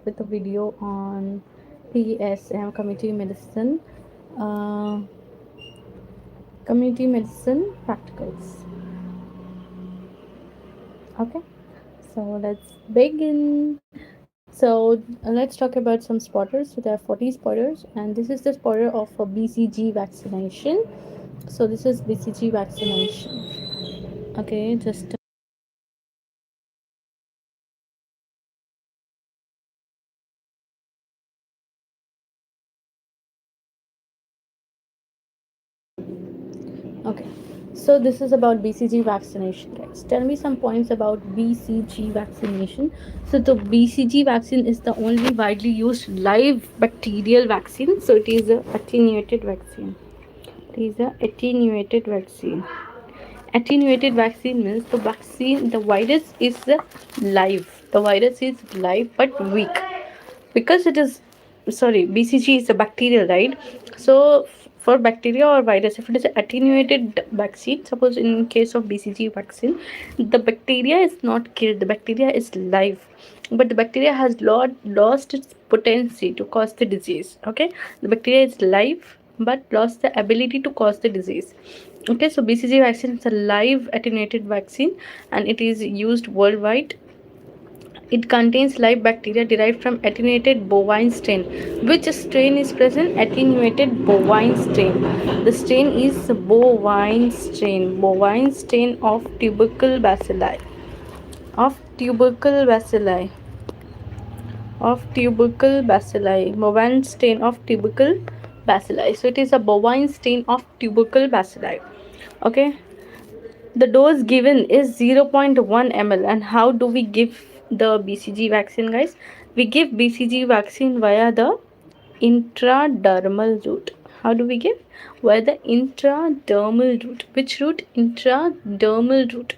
with a video on PSM, uh, community medicine practicals. Okay, so let's begin. So let's talk about some spotters. So there are 40 spotters, and this is the spotter of a BCG vaccination. So this is BCG vaccination. Okay, just okay. So this is about BCG vaccination, guys. Tell me some points about BCG vaccination. So the BCG vaccine is the only widely used live bacterial vaccine. So it is a attenuated vaccine. It is a attenuated vaccine. Attenuated vaccine means the virus is live. The virus is live but weak because it is, sorry, BCG is a bacterial, right? So for bacteria or virus, if it is attenuated vaccine, suppose in case of BCG vaccine, the bacteria is not killed, the bacteria is live, but the bacteria has lost its potency to cause the disease. Okay, the bacteria is live but lost the ability to cause the disease. Okay, so BCG vaccine is a live attenuated vaccine and it is used worldwide. It contains live bacteria derived from attenuated bovine strain. Which strain is present? Attenuated bovine strain. The strain is bovine strain. Bovine strain of tubercle bacilli. Of tubercle bacilli. Of tubercle bacilli. Bovine strain of tubercle bacilli. So it is a bovine strain of tubercle bacilli. Okay. The dose given is 0.1 ml. And how do we give the BCG vaccine, guys? We give BCG vaccine via the intradermal route. How do we give? Via the intradermal route. Which route? Intradermal route.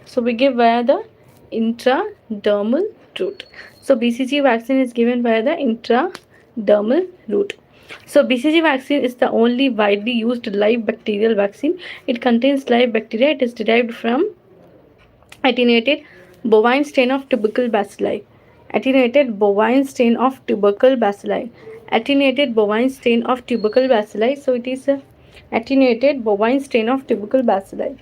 So we give via the intradermal route. So BCG vaccine is given via the intradermal route. So BCG vaccine is the only widely used live bacterial vaccine. It contains live bacteria. It is derived from attenuated bovine strain of tubercle bacilli. Attenuated bovine strain of tubercle bacilli. Attenuated bovine strain of tubercle bacilli. So it is a attenuated bovine strain of tubercle bacilli.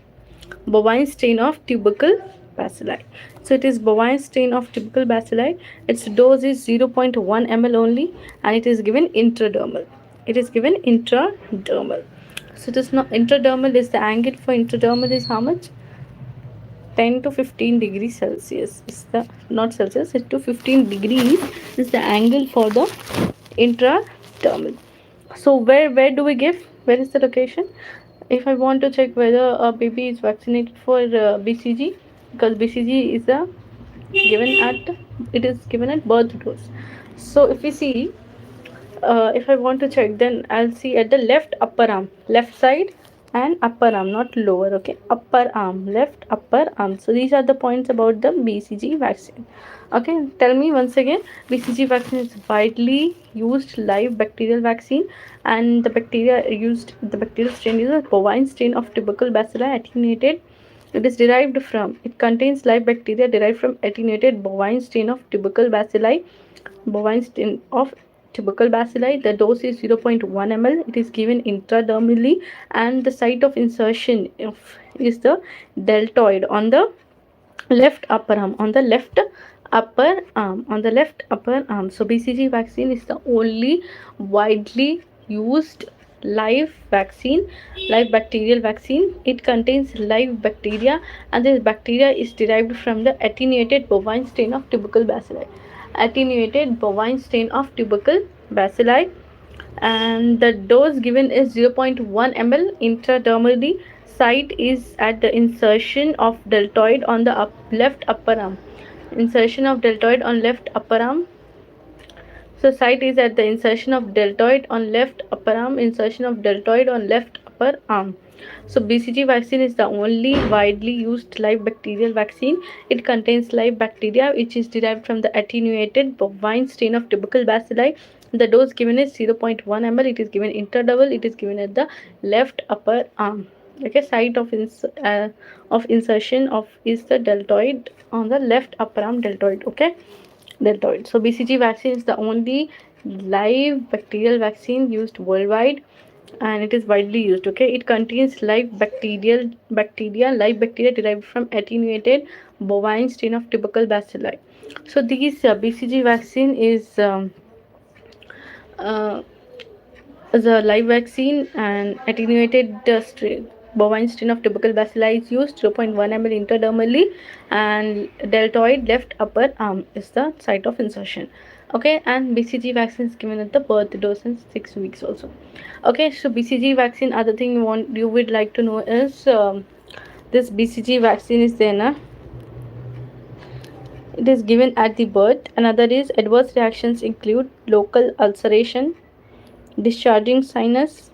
Bovine strain of tubercle bacilli. So it is bovine strain of tubercle bacilli. Its dose is 0.1 ml only and it is given intradermal. It is given intradermal. So it is not intradermal is the angle for intradermal is how much? 10 to 15 degrees Celsius is the, not Celsius, it to 15 degrees is the angle for the intradermal. So where do we give? Where is the location? If I want to check whether a baby is vaccinated for BCG, because BCG is a given at, it is given at birth dose. So if we see, if I want to check, then I'll see at the left upper arm, left side and upper arm, not lower. Okay, upper arm, left upper arm. So these are the points about the BCG vaccine. Okay, tell me once again, BCG vaccine is widely used live bacterial vaccine, and the bacteria used, the bacterial strain is a bovine strain of tubercle bacilli attenuated. It is derived from, it contains live bacteria derived from attenuated bovine strain of tubercle bacilli. Bovine strain of tubercle bacilli. The dose is 0.1 ml. It is given intradermally, and the site of insertion is the deltoid on the left upper arm. On the left upper arm. On the left upper arm. So BCG vaccine is the only widely used live vaccine, live bacterial vaccine. It contains live bacteria, and this bacteria is derived from the attenuated bovine strain of tubercle bacilli. Attenuated bovine strain of tubercle bacilli, and the dose given is 0.1 ml intradermally. Site is at the insertion of deltoid on the left upper arm. Insertion of deltoid on left upper arm. So site is at the insertion of deltoid on left upper arm. Insertion of deltoid on left upper arm. So BCG vaccine is the only widely used live bacterial vaccine. It contains live bacteria which is derived from the attenuated bovine strain of tubercle bacilli. The dose given is 0.1 ml. It is given intradermal. It is given at the left upper arm. Okay, site of insertion of is the deltoid on the left upper arm deltoid. Okay, deltoid. So BCG vaccine is the only live bacterial vaccine used worldwide, and it is widely used. Okay, it contains live bacteria derived from attenuated bovine strain of typical bacilli. So these BCG vaccine uh, is a live vaccine, and attenuated bovine strain of typical bacilli is used 0.1 ml intradermally, and deltoid left upper arm is the site of insertion. Okay, and BCG vaccine is given at the birth dose in 6 weeks also. Okay, so BCG vaccine, other thing you would like to know is this BCG vaccine is there na, it is given at the birth. Another is adverse reactions include local ulceration, discharging sinus,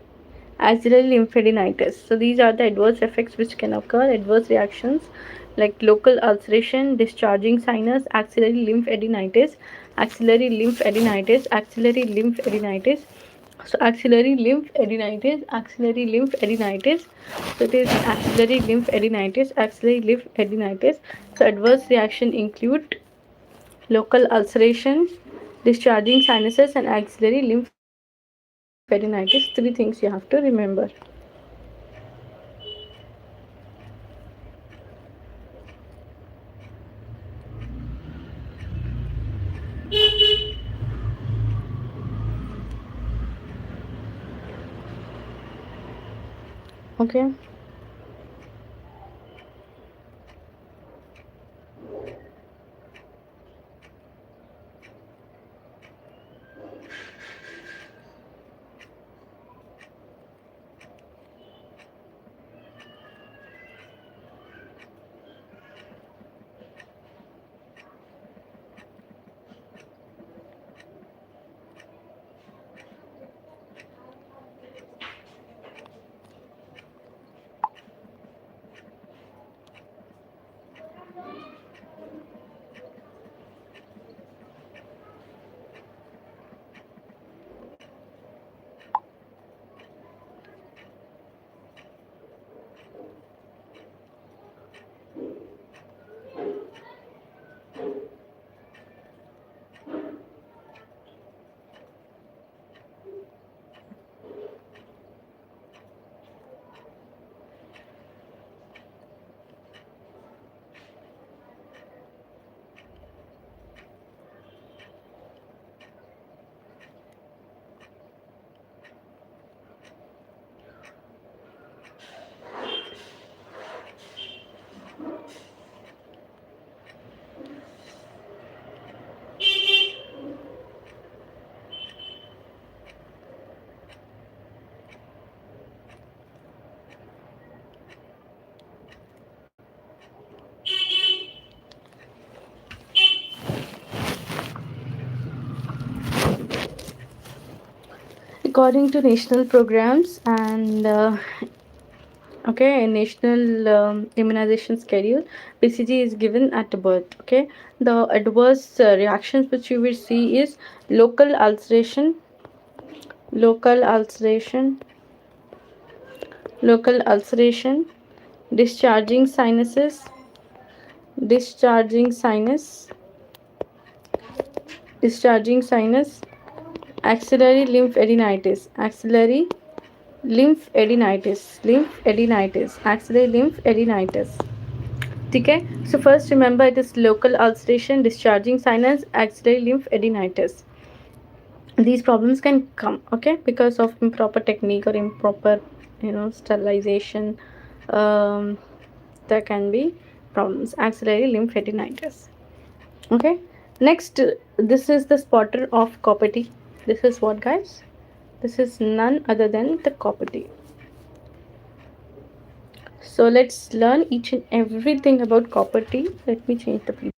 axillary lymphadenitis. So these are the adverse effects which can occur, adverse reactions like local ulceration, discharging sinus, axillary lymphadenitis. So axillary lymphadenitis. So it is axillary lymphadenitis. So adverse reaction include local ulceration, discharging sinuses, and axillary lymphadenitis. Three things you have to remember. Okay. According to national programs and okay, national immunization schedule, BCG is given at birth. Okay, the adverse reactions which you will see is local ulceration, local ulceration, local ulceration, discharging sinuses, discharging sinus, discharging sinus, axillary lymphadenitis, axillary lymphadenitis. ठीक है, so first remember it is local ulceration, discharging sinus, axillary lymphadenitis. These problems can come, okay, because of improper technique or improper, sterilization. um, there can be problems, axillary lymphadenitis. Okay, next, this is the spotter of copper T. This is what, guys? This is none other than the copper T. So let's learn each and everything about copper T. Let me change the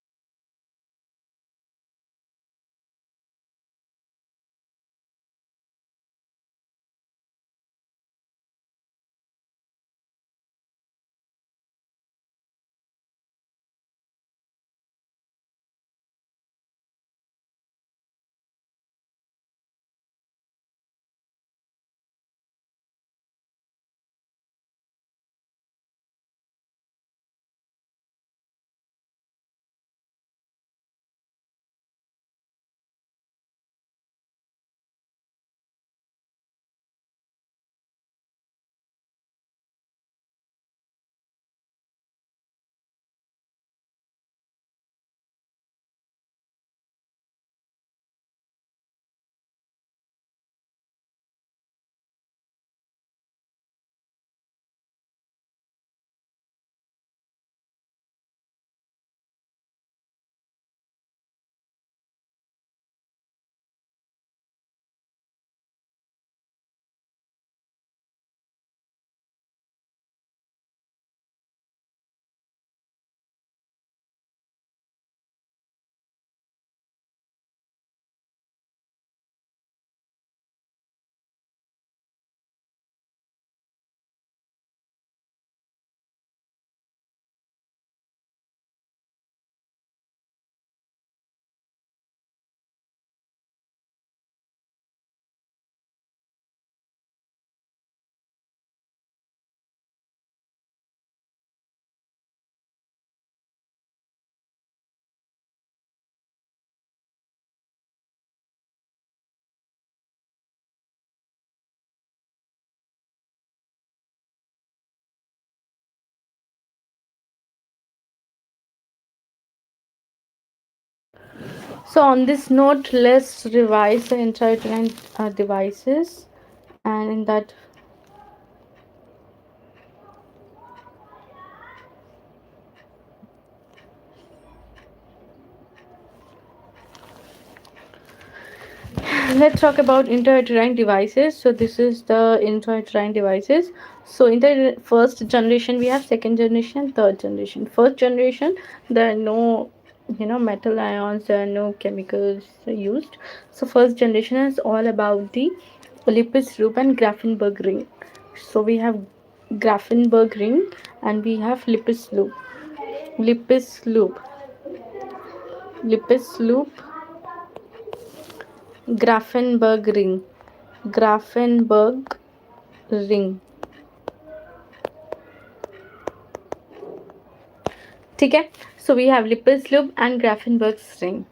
So on this note, let's revise the intrauterine devices, and in that, let's talk about intrauterine devices. So this is the intrauterine devices. So in the first generation we have, second generation, third generation. First generation, there are no, metal ions, there are no chemicals used. So first generation is all about the Lipis loop and Grafenberg ring. So we have Grafenberg ring and we have Lipis loop. Lipis loop. Lipis loop, Grafenberg ring. Grafenberg ring. ठीक है. So we have Lipis loop and Grafenberg's ring.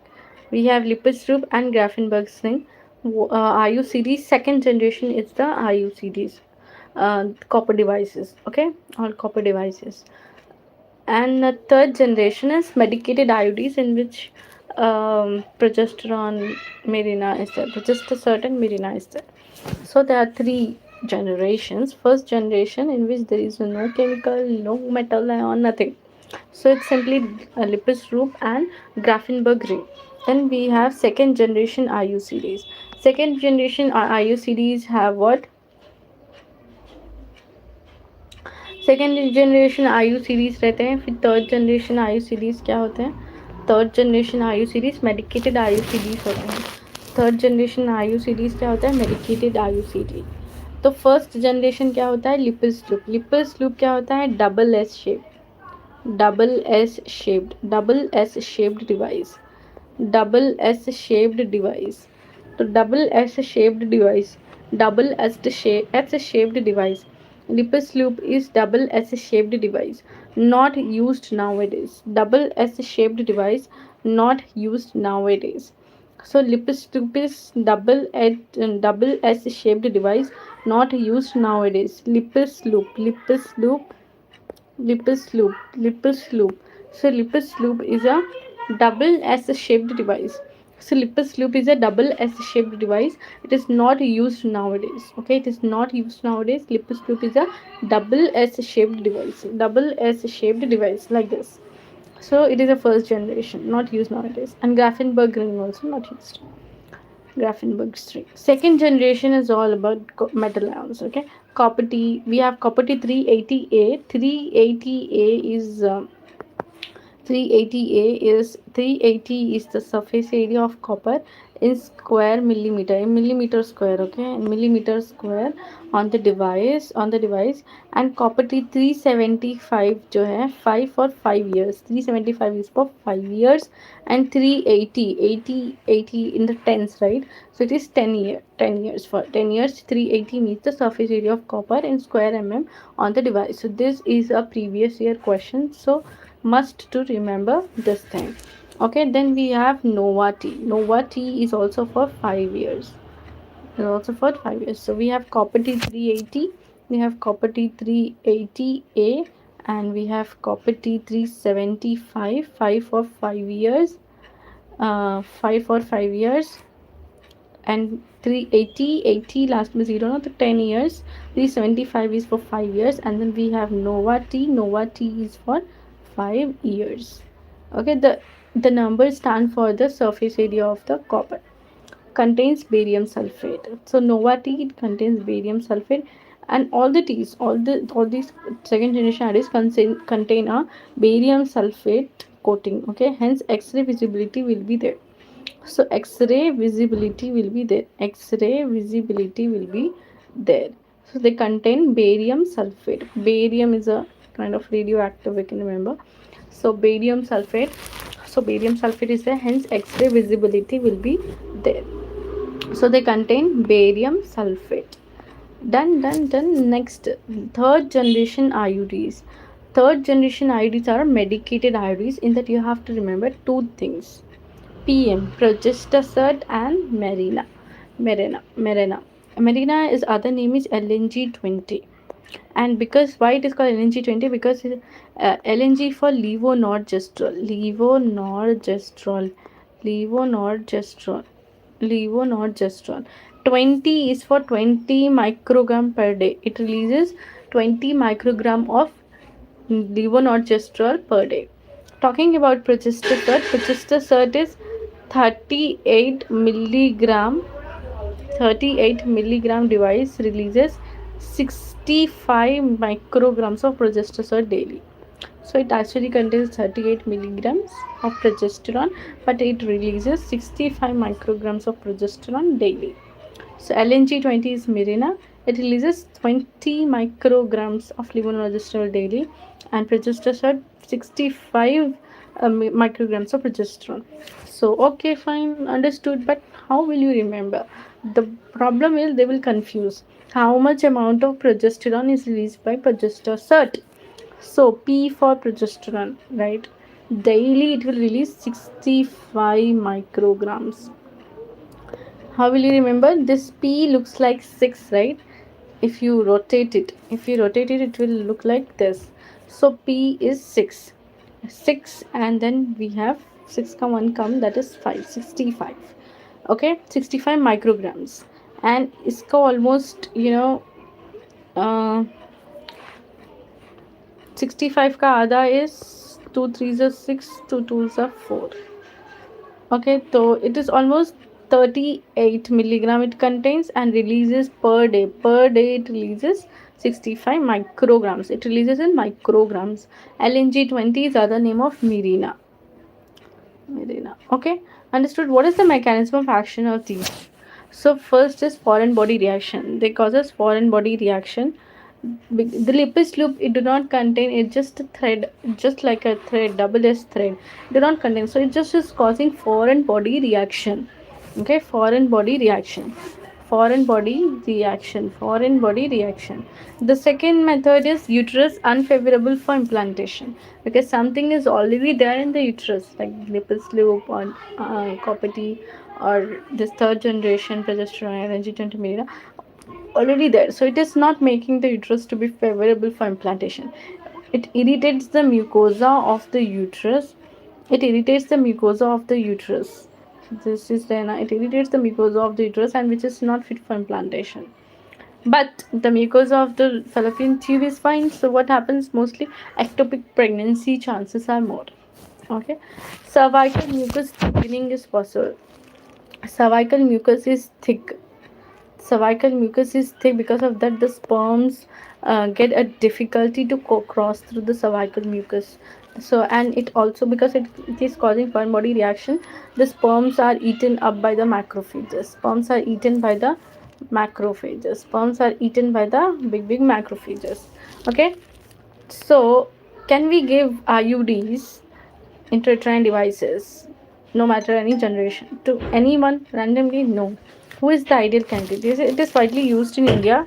We have Lipis loop and Grafenberg's ring. IU series second generation is the IU series, copper devices. Okay, all copper devices. And the third generation is medicated IUDs, in which progesterone Mirena is there. Progesterone Mirena is there. So there are three generations. First generation, in which there is no chemical, no metal ion, nothing. So it's simply a Lipis loop and Grafenberg ring. Then we have second generation IU series. Second generation IU series have what? Second generation आयु series रहते हैं. फिर third generation आयु series क्या होते हैं? Third generation आयु series medicated आयु सीरीज होते हैं. थर्ड जनरेशन आयु सीरीज क्या होता है? मेडिकेटेड आयु सीरीज. तो फर्स्ट जनरेशन क्या होता है? Lippes loop. लिपिस लूप क्या होता है? Double S shape. Double S shaped. Double S shaped device. Double S shaped device. तो double S shaped device. Double S shaped device. Lipis loop is double S shaped device, not used nowadays. Double S shaped device, not used nowadays. So Lipis loop is double S shaped device, not used nowadays. Lipis loop, Lipis loop, Lipis loop, Lipis loop. So Lipis loop is a double S shaped device. So Lipis loop is a double S shaped device. It is not used nowadays. Okay, it is not used nowadays. Lipis loop is a double S shaped device. Double S shaped device like this. So it is a first generation, not used nowadays. And Grafenberg ring also not used. Grafenberg string. Second generation is all about metal ions. Okay, copper T. We have copper T 380A. 380A is 380 is the surface area of copper in square millimeter, in millimeter square. Okay, in millimeter square on the device. And copper T 375 जो है 5 for 5 years. 375 is for 5 years. And 380 in the tens, right? So it is 10 years. For 10 years 380 means the surface area of copper in square mm on the device. So this is a previous year question, so must to remember this thing. Okay, then we have Nova T. Nova T is also for 5 years. Is also for 5 years. So we have copper T 380, we have copper T 380A, and we have copper T 375, 5 for 5 years. 5 for 5 years. And 380 last में 0 ना, तो 10 years. 375 is for 5 years. And then we have Nova T. Nova T is for 5 years. Okay, the numbers stand for the surface area of the copper. Contains barium sulfate. So Nova T, it contains barium sulfate. And all the T's, all these second generation IDs contain a barium sulfate coating. Okay, hence X-ray visibility will be there. So X-ray visibility will be there. X-ray visibility will be there. So they contain barium sulfate. Barium is a kind of radioactive, we can remember. So barium sulfate. So barium sulfate is there. Hence X-ray visibility will be there. So they contain barium sulfate. Done. Next, third generation IUDs. Third generation IUDs are medicated IUDs. In that you have to remember two things. PM, progesterone and Mirena is other name is LNG20. And because why it is called LNG20? Because LNG for levonorgestrel. Levonorgestrone. Levonorgestrone. 20 is for 20 microgram per day. It releases 20 microgram of levonorgestrone per day. Talking about progesterone is 38 milligram 38 milligram device releases 65 micrograms of progesterone daily. So it actually contains 38 milligrams of progesterone, but it releases 65 micrograms of progesterone daily. So LNG20 is Mirena. It releases 20 micrograms of levonorgestrone daily, and progesterone 65 micrograms of progesterone. So okay, fine, understood. But how will you remember? The problem is they will confuse how much amount of progesterone is released by progesterone. So P for progesterone, right? Daily it will release 65 micrograms. How will you remember? This P looks like 6, right? If you rotate it, it will look like this. So P is 6. 6, and then we have 6 come 1 come, that is 5. 65. Okay, 65 micrograms. And iska almost, uh, 65 ka आधा is 2 3s are 6, 2 2s are 4. Okay, so it is almost 38 milligram it contains and releases per day. Per day it releases 65 micrograms. It releases in micrograms. LNG20 is other name of Mirena. Mirena. Okay, understood. What is the mechanism of action of these? So first is foreign body reaction. They causes foreign body reaction. The lipis loop, it do not contain, it just a thread, just like a thread, double S thread, do not contain, so it just is causing foreign body reaction. Okay, foreign body reaction. The second method is uterus unfavorable for implantation, because something is already there in the uterus, like lipis loop or copati, or this third generation progesterone energy 20 milligram already there, so it is not making the uterus to be favorable for implantation. It irritates the mucosa of the uterus. This is then it irritates the mucosa of the uterus, and which is not fit for implantation. But the mucosa of the fallopian tube is fine, so what happens mostly, ectopic pregnancy chances are more. Okay, cervical mucus thickening is possible. Cervical mucus is thick. Cervical mucus is thick, because of that the sperms get a difficulty to cross through the cervical mucus. So, and it also, because it is causing foreign body reaction, the sperms are eaten up by the macrophages. Sperms are eaten by the big macrophages. Okay, so can we give IUDs, intrauterine devices, no matter any generation, to anyone randomly? No. Who is the ideal candidate? It is widely used in India.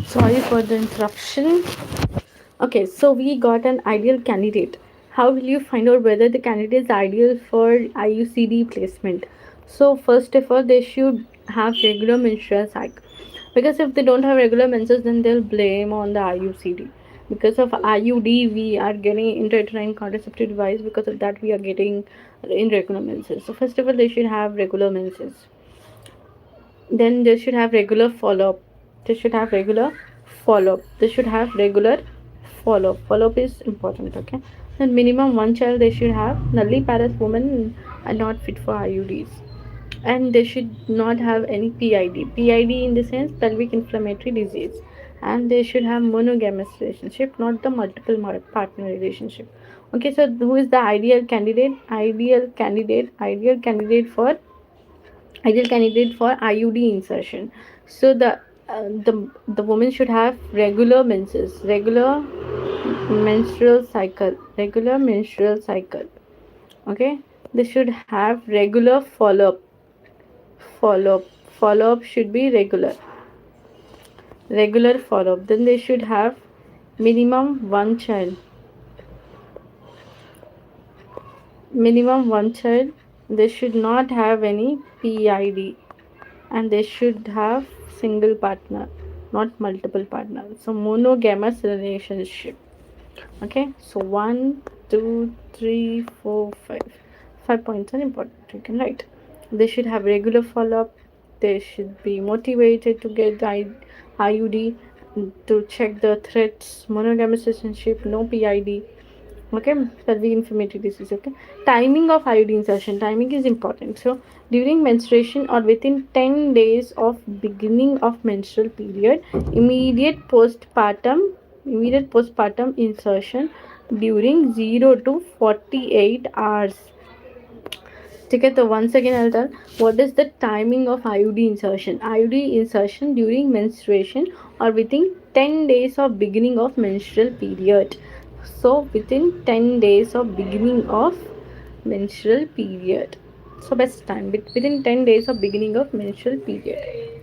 Sorry for the interruption. Okay, so we got an ideal candidate. How will you find out whether the candidate is ideal for IUCD placement? So first of all, they should have regular menstrual cycle. Because if they don't have regular menses, then they'll blame on the IUCD. Because of IUD, we are getting intrauterine contraceptive device. Because of that, we are getting irregular menses. So first of all, they should have regular menses. Then they should have regular follow up. They should have regular follow up. They should have regular follow up. Follow up is important. Okay. Then minimum one child they should have. Nulliparous women are not fit for IUDs, and they should not have any PID. PID in the sense pelvic inflammatory disease, and they should have monogamous relationship, not the multiple partner relationship. Okay, so who is the ideal candidate? Ideal candidate for IUD insertion. So the woman should have regular menses, regular menstrual cycle. Okay, they should have regular follow up. Follow up should be regular follow up. Then they should have minimum one child, minimum one child. They should not have any PID, and they should have single partner, not multiple partners. So monogamous relationship. Okay, so 1 2 3 4 5, 5 points are important. You can write. They should have regular follow-up. They should be motivated to get the IUD, to check the threats, monogamous relationship, no PID. Okay, pelvic inflammatory disease. Okay, timing of IUD insertion. Timing is important. So during menstruation or within 10 days of beginning of menstrual period, immediate postpartum insertion during 0 to 48 hours. Okay, so once again I'll tell what is the timing of IUD insertion. IUD insertion during menstruation or within 10 days of beginning of menstrual period. So within 10 days of beginning of menstrual period. So best time within 10 days of beginning of menstrual period.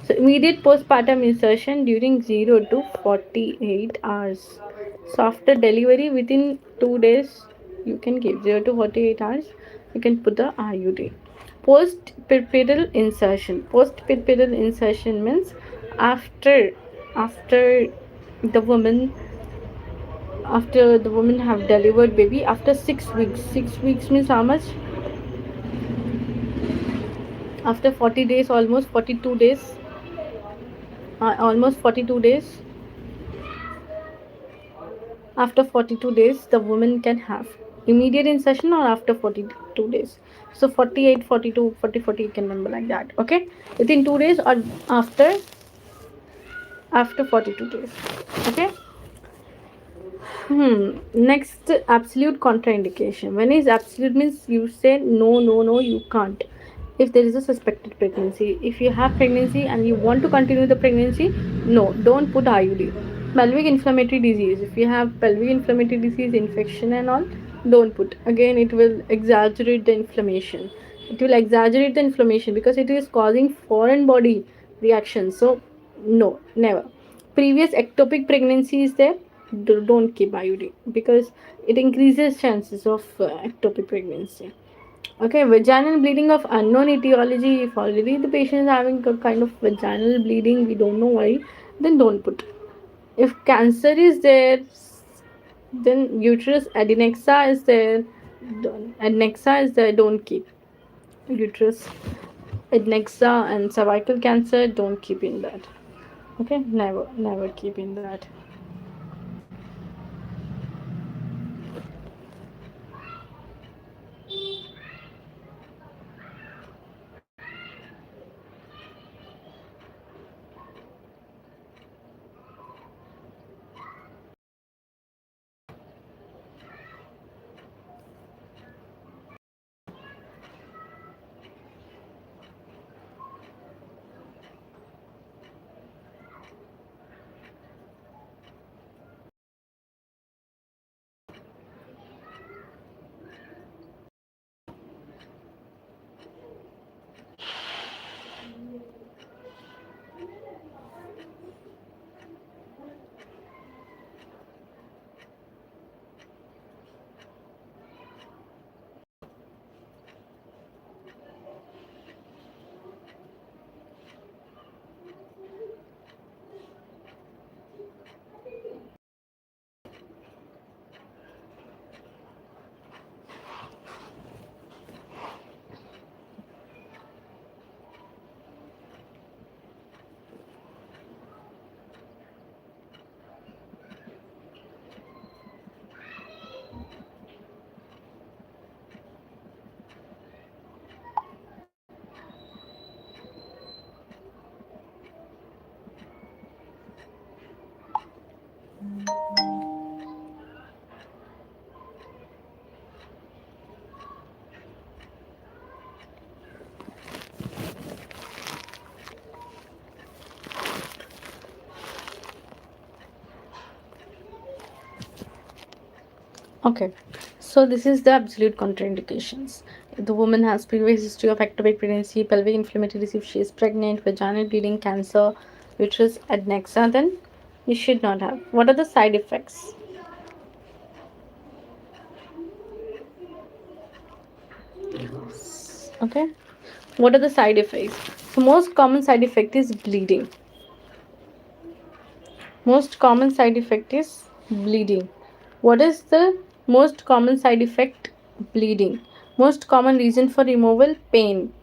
So immediate postpartum insertion during 0 to 48 hours. So after delivery within 2 days you can give 0 to 48 hours you can put the IUD. Post-perpetual insertion. Post-perpetual insertion means after the woman have delivered baby after 6 weeks. 6 weeks means how much? After 40 days, almost 42 days, almost 42 days. After 42 days the woman can have immediate insertion or after 42 days. So 48, 42, 40, 40 you can remember like that. Okay, within 2 days or after 42 days. Okay. Next, absolute contraindication. When is absolute means you say no, no, no, you can't. If there is a suspected pregnancy, if you have pregnancy and you want to continue the pregnancy, no, don't put IUD. Pelvic inflammatory disease. If you have pelvic inflammatory disease, infection and all, don't put. Again, it will exaggerate the inflammation. It will exaggerate the inflammation because it is causing foreign body reaction. So, no, never. Previous ectopic pregnancy is there, don't keep IUD because it increases chances of ectopic pregnancy. Okay, vaginal bleeding of unknown etiology. If already the patient is having a kind of vaginal bleeding, we don't know why, then don't put. If cancer is there, then uterus adnexa is there, don't keep. Uterus adnexa and cervical cancer, don't keep in that. Okay, never keep in that. Okay, so this is the absolute contraindications. If the woman has previous history of ectopic pregnancy, pelvic inflammatory disease, if she is pregnant, vaginal bleeding, cancer, uterus adnexa, then you should not have. What are the side effects? Okay, what are the side effects? So most common side effect is bleeding. Most common side effect is bleeding. What is the most common side effect? Bleeding. Most common reason for removal? Pain.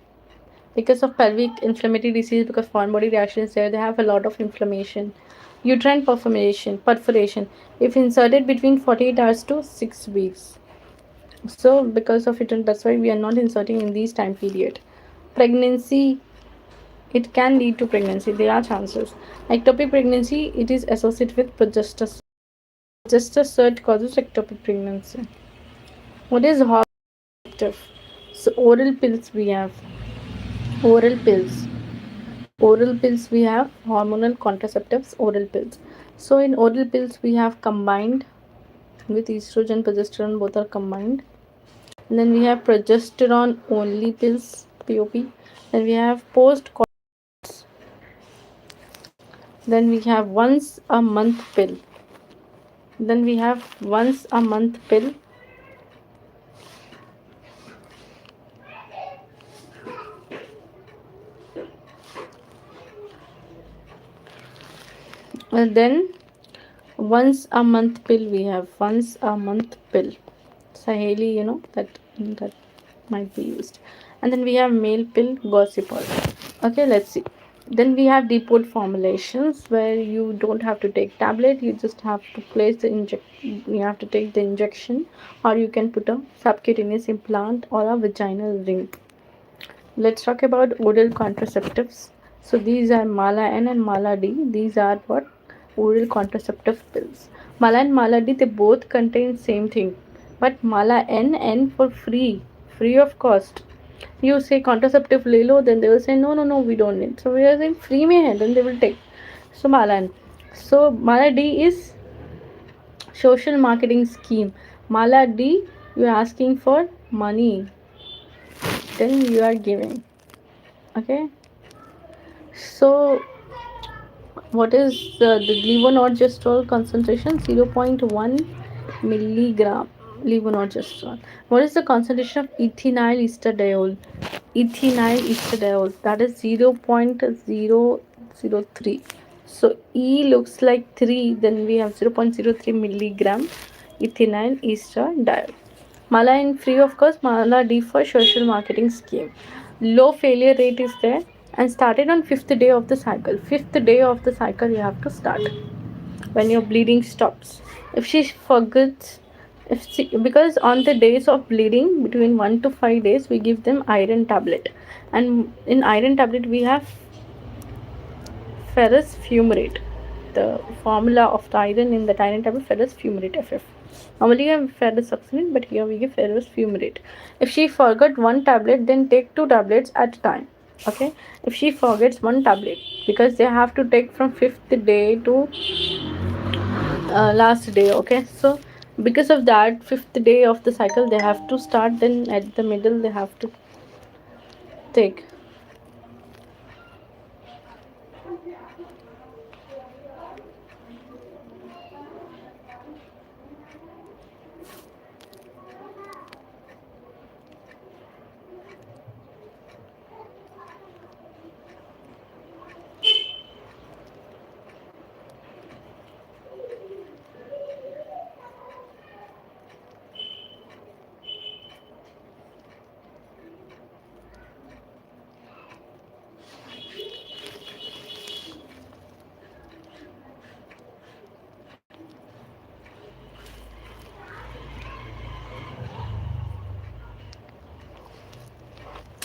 Because of pelvic inflammatory disease, because foreign body reactions there, they have a lot of inflammation. Uterine perforation. If inserted between 48 hours to 6 weeks. So because of it, and that's why we are not inserting in these time period. Pregnancy, it can lead to pregnancy. There are chances. Ectopic pregnancy, it is associated with progesterone. Progesterone causes ectopic pregnancy. What is hormonal? So oral pills we have. Oral pills. Oral pills we have hormonal contraceptives. Oral pills. So in oral pills we have combined with estrogen, progesterone. Both are combined. And then we have progesterone only pills. POP. Then we have post. Then we have once a month pill. Then we have once a month pill. And then once a month pill we have once a month pill. Saheli, that might be used. And then we have male pill gossipol. Okay, let's see. Then we have depot formulations where you don't have to take tablet, you just have to place the you have to take the injection, or you can put a subcutaneous implant or a vaginal ring. Let's talk about oral contraceptives. So these are Mala N and Mala D. These are what? Oral contraceptive pills. Mala and Mala D, they both contain same thing. But Mala N for free of cost. You say contraceptive le lo, then they will say no, we don't need. So we are saying free mein hai, then they will take. So Mala N. So Mala D is social marketing scheme. Mala D, you are asking for money. Then you are giving. Okay. So what is the levonorgestrel concentration? 0.1 milligram levonorgestrel. What is the concentration of ethinyl estradiol? Ethinyl estradiol, that is 0.003. So E looks like 3, then we have 0.03 milligram ethinyl estradiol. Mala in free of course, Mala D for social marketing scheme. Low failure rate is there and started on 5th day of the cycle. 5th day of the cycle you have to start when your bleeding stops. If she forgets, because on the days of bleeding between 1 to 5 days we give them iron tablet, and in iron tablet we have ferrous fumarate. The formula of the iron in the iron tablet, ferrous fumarate, FF. Normally we have ferrous succinate, but here we give ferrous fumarate. If she forgot one tablet, then take 2 tablets at a time. Okay. If she forgets one tablet, because they have to take from 5th day to last day. Okay. So because of that, 5th day of the cycle they have to start. Then at the middle they have to take.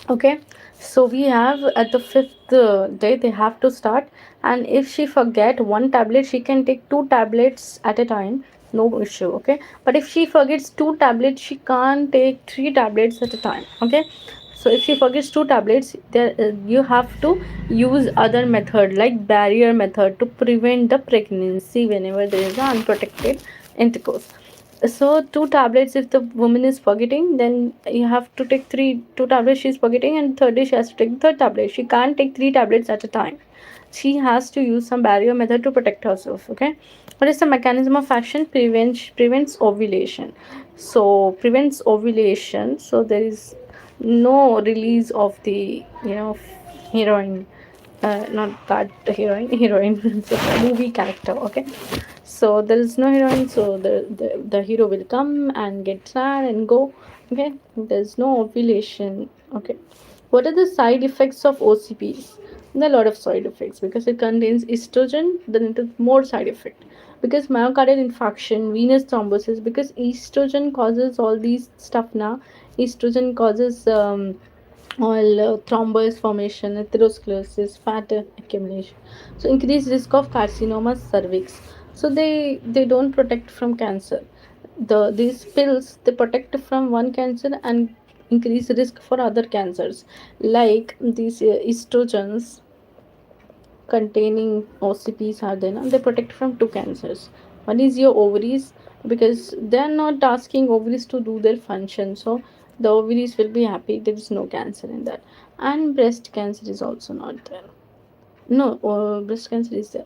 Okay, so we have at the 5th the day they have to start. And if she forget one tablet, she can take two tablets at a time, no issue. Okay, but if she forgets two tablets, she can't take three tablets at a time. Okay, so if she forgets two tablets, there you have to use other method like barrier method to prevent the pregnancy whenever there is unprotected intercourse. So two tablets if the woman is forgetting, then you have to take two tablets she's forgetting, and third day she has to take the third tablet. She can't take three tablets at a time. She has to use some barrier method to protect herself. Okay, what is the mechanism of action? Prevents ovulation. So prevents ovulation, so there is no release of the heroine, not that heroine it's a movie character. Okay, so there is no heroine, so the hero will come and get sad and go. Okay, there's no ovulation. Okay, what are the side effects of OCPs? There are a lot of side effects because it contains estrogen, then it is more side effect. Because myocardial infarction, venous thrombosis, because estrogen causes all these stuff now. Estrogen causes all thrombus formation, atherosclerosis, fat accumulation. So increased risk of carcinoma cervix. So they don't protect from cancer. These pills they protect from one cancer and increase risk for other cancers, like these estrogens containing OCPs are there. Now they protect from two cancers. One is your ovaries, because they are not asking ovaries to do their function, so the ovaries will be happy. There is no cancer in that, and breast cancer is also not there. No, breast cancer is there.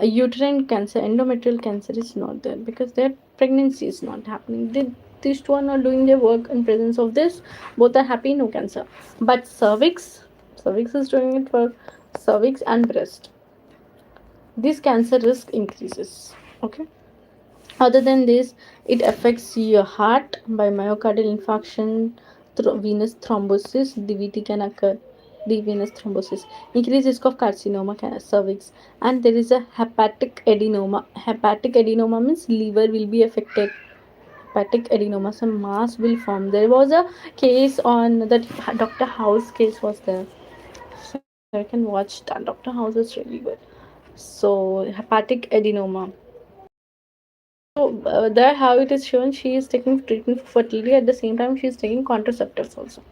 Uterine cancer, endometrial cancer is not there because their pregnancy is not happening. These two are not doing their work in presence of this. Both are happy, no cancer. But cervix is doing it for cervix and breast. This cancer risk increases. Okay. Other than this, it affects your heart by myocardial infarction, venous thrombosis, DVT can occur, deep venous thrombosis, increased risk of carcinoma, cervix, and there is a hepatic adenoma. Hepatic adenoma means liver will be affected. Hepatic adenoma, some mass will form. There was a case on that Dr. House case was there. So I can watch that. Dr. House is really good. So hepatic adenoma. So there, how it is shown, she is taking treatment for fertility. At the same time, she is taking contraceptives also.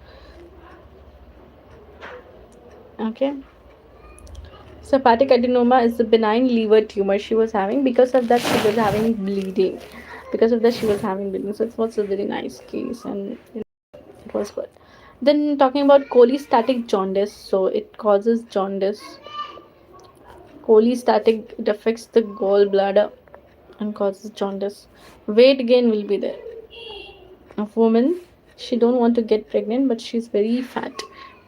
Okay. So hepatic adenoma is a benign liver tumor she was having. Because of that, she was having bleeding. Because of that, she was having bleeding. So it was a very nice case, and it was good. Then talking about cholestatic jaundice. So it causes jaundice. Cholestatic, it affects the gallbladder and causes jaundice. Weight gain will be there. Of woman, she don't want to get pregnant, but she's very fat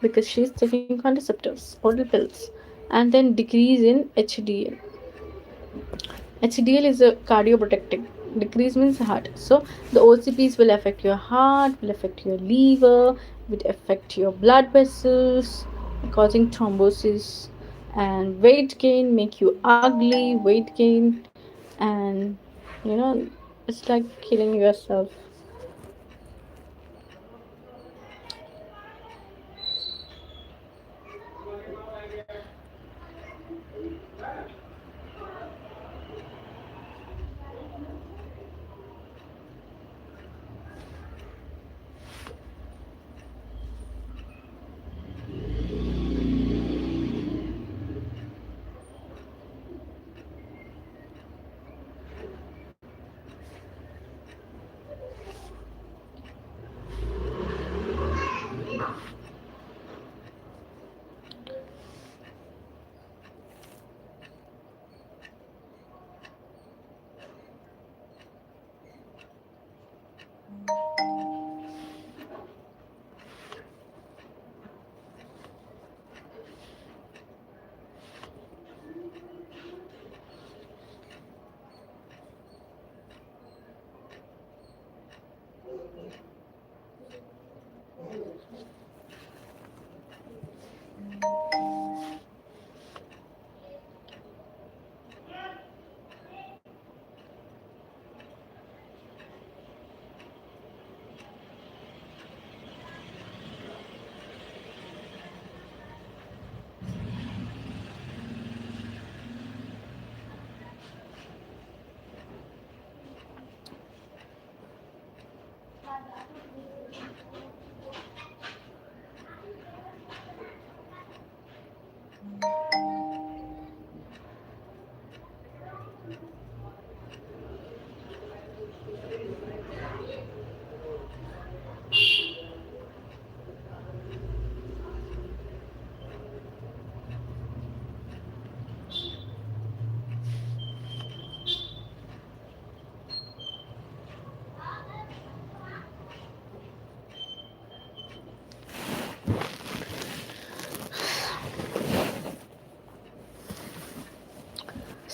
because she's taking contraceptives, oral pills. And then decrease in HDL. HDL is a cardioprotective. Decrease means heart. So the OCPs will affect your heart, will affect your liver, will affect your blood vessels, causing thrombosis. And weight gain make you ugly. Weight gain, and you know it's like killing yourself.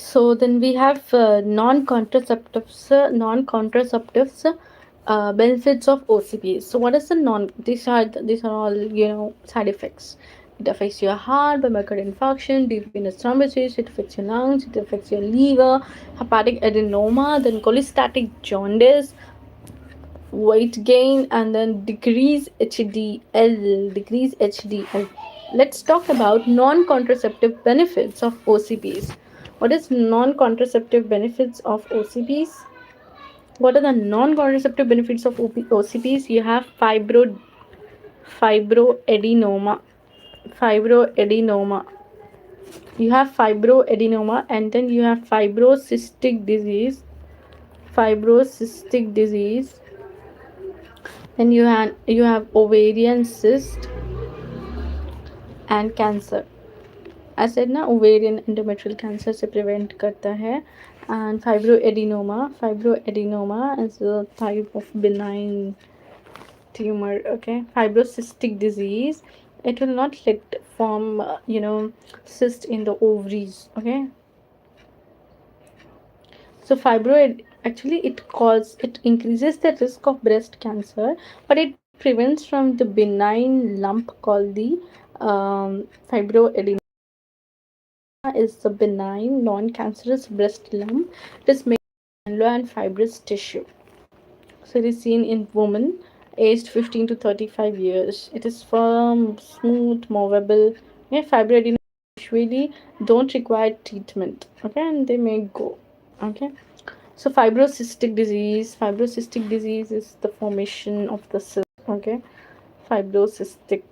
So then we have non-contraceptives, benefits of OCPs. So what is the non? These are all side effects. It affects your heart by myocardial infarction, deep venous thrombosis. It affects your lungs. It affects your liver, hepatic adenoma, then cholestatic jaundice, weight gain, and then decrease HDL. Decrease HDL. Let's talk about non-contraceptive benefits of OCPs. What is non-contraceptive benefits of OCPs? What are the non-contraceptive benefits of OCPs? You have fibroadenoma, fibroadenoma. You have fibroadenoma, and then you have fibrocystic disease. Then you have ovarian cyst and cancer. I said ना ovarian endometrial cancer से prevent करता है. And fibroadenoma is a type of benign tumor. Okay, fibrocystic disease, it will not let form cyst in the ovaries. Okay, so fibroid actually it increases the risk of breast cancer, but it prevents from the benign lump called the fibroadenoma. Is the benign non-cancerous breast lump. It is made of granular and fibrous tissue. So it is seen in women aged 15 to 35 years. It is firm, smooth, movable. Okay, fibroadenoma usually don't require treatment. Okay, and they may go. Okay. So fibrocystic disease is the formation of the cyst. Okay, fibrocystic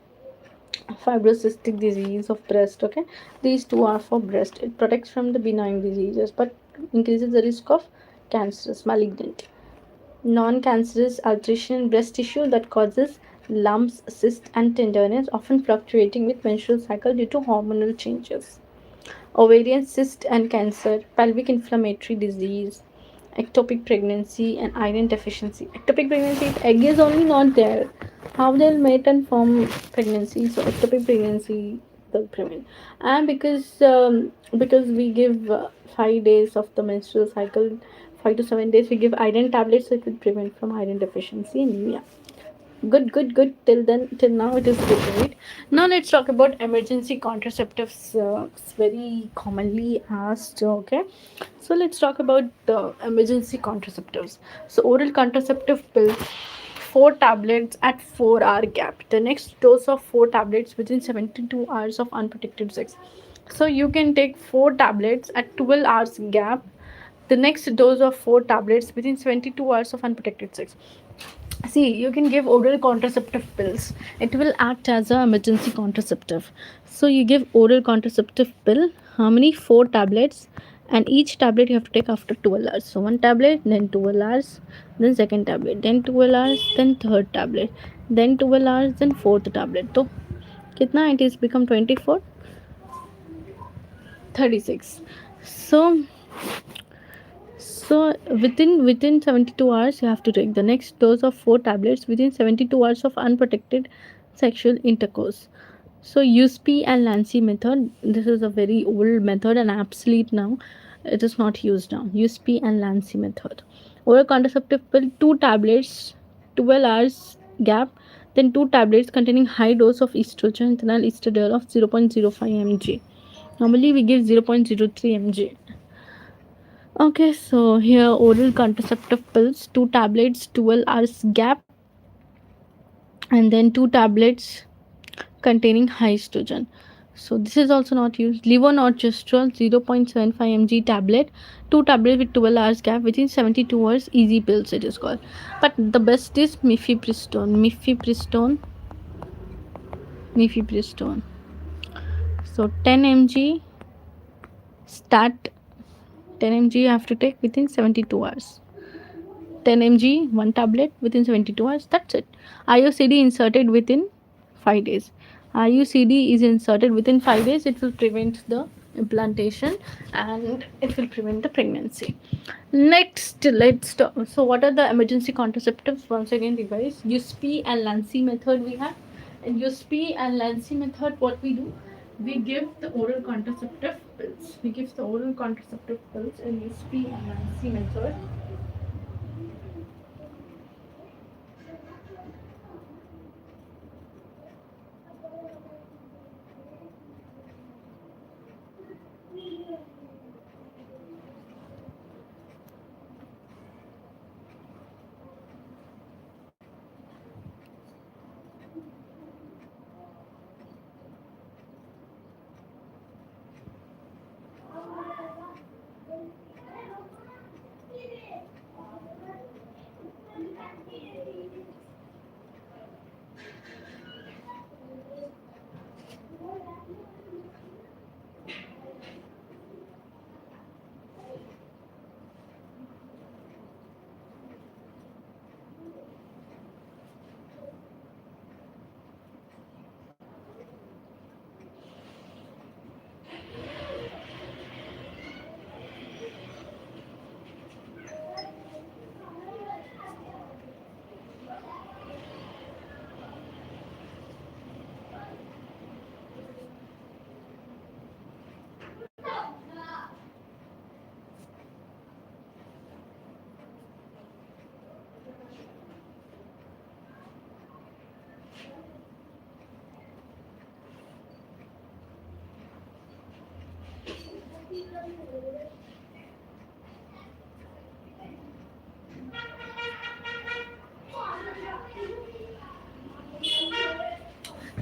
fibrocystic disease of breast. Okay, these two are for breast. It protects from the benign diseases but increases the risk of cancerous, malignant, non-cancerous alteration in breast tissue that causes lumps, cysts and tenderness, often fluctuating with menstrual cycle due to hormonal changes. Ovarian cyst and cancer, pelvic inflammatory disease, ectopic pregnancy, and iron deficiency. Ectopic pregnancy, if egg is only not there, how they'll mate and form pregnancy? So ectopic pregnancy will prevent. And because we give 5 days of the menstrual cycle, 5 to 7 days, we give iron tablets, so it will prevent from iron deficiency anemia. Good till then, till now it is good, right? Now let's talk about emergency contraceptives. It's very commonly asked. Okay, so let's talk about the emergency contraceptives. So oral contraceptive pill, 4 tablets at 4 hour gap. The next dose of 4 tablets within 72 hours of unprotected sex. So you can take 4 tablets at 12 hours gap. The next dose of 4 tablets within 72 hours of unprotected sex. See, you can give oral contraceptive pills. It will act as an emergency contraceptive. So you give oral contraceptive pill. How many? 4 tablets, and each tablet you have to take after 12 hours. So one tablet, then 12 hours, then second tablet, then 12 hours, then third tablet, then 12 hours, then fourth tablet. So kitna it is become 24, 36. So within 72 hours you have to take the next dose of 4 tablets within 72 hours of unprotected sexual intercourse. So USP and Lancy method, this is a very old method and obsolete now. It is not used now. USP and Lancy method. Oral contraceptive pill, 2 tablets, 12 hours gap, then 2 tablets containing high dose of estrogen, ethinyl estradiol of 0.05 mg. Normally we give 0.03 mg. Okay, so here oral contraceptive pills, 2 tablets, 12 hours gap, and then 2 tablets containing high estrogen. So this is also not used. Levonorgestrel 0.75 mg tablet, 2 tablets with 12 hours gap within 72 hours. Easy pills it is called. But the best is mifepristone. So 10 mg stat 10 mg you have to take within 72 hours. 10 mg, 1 tablet within 72 hours. That's it. IUCD inserted within 5 days. IUCD is inserted within 5 days. It will prevent the implantation and it will prevent the pregnancy. Next, let's talk. So, what are the emergency contraceptives? Once again, revise. USP and Lancy method we have. In USP and Lancy method, what we do? We give the oral contraceptive pills. we give the oral contraceptive pills in USP and IC method.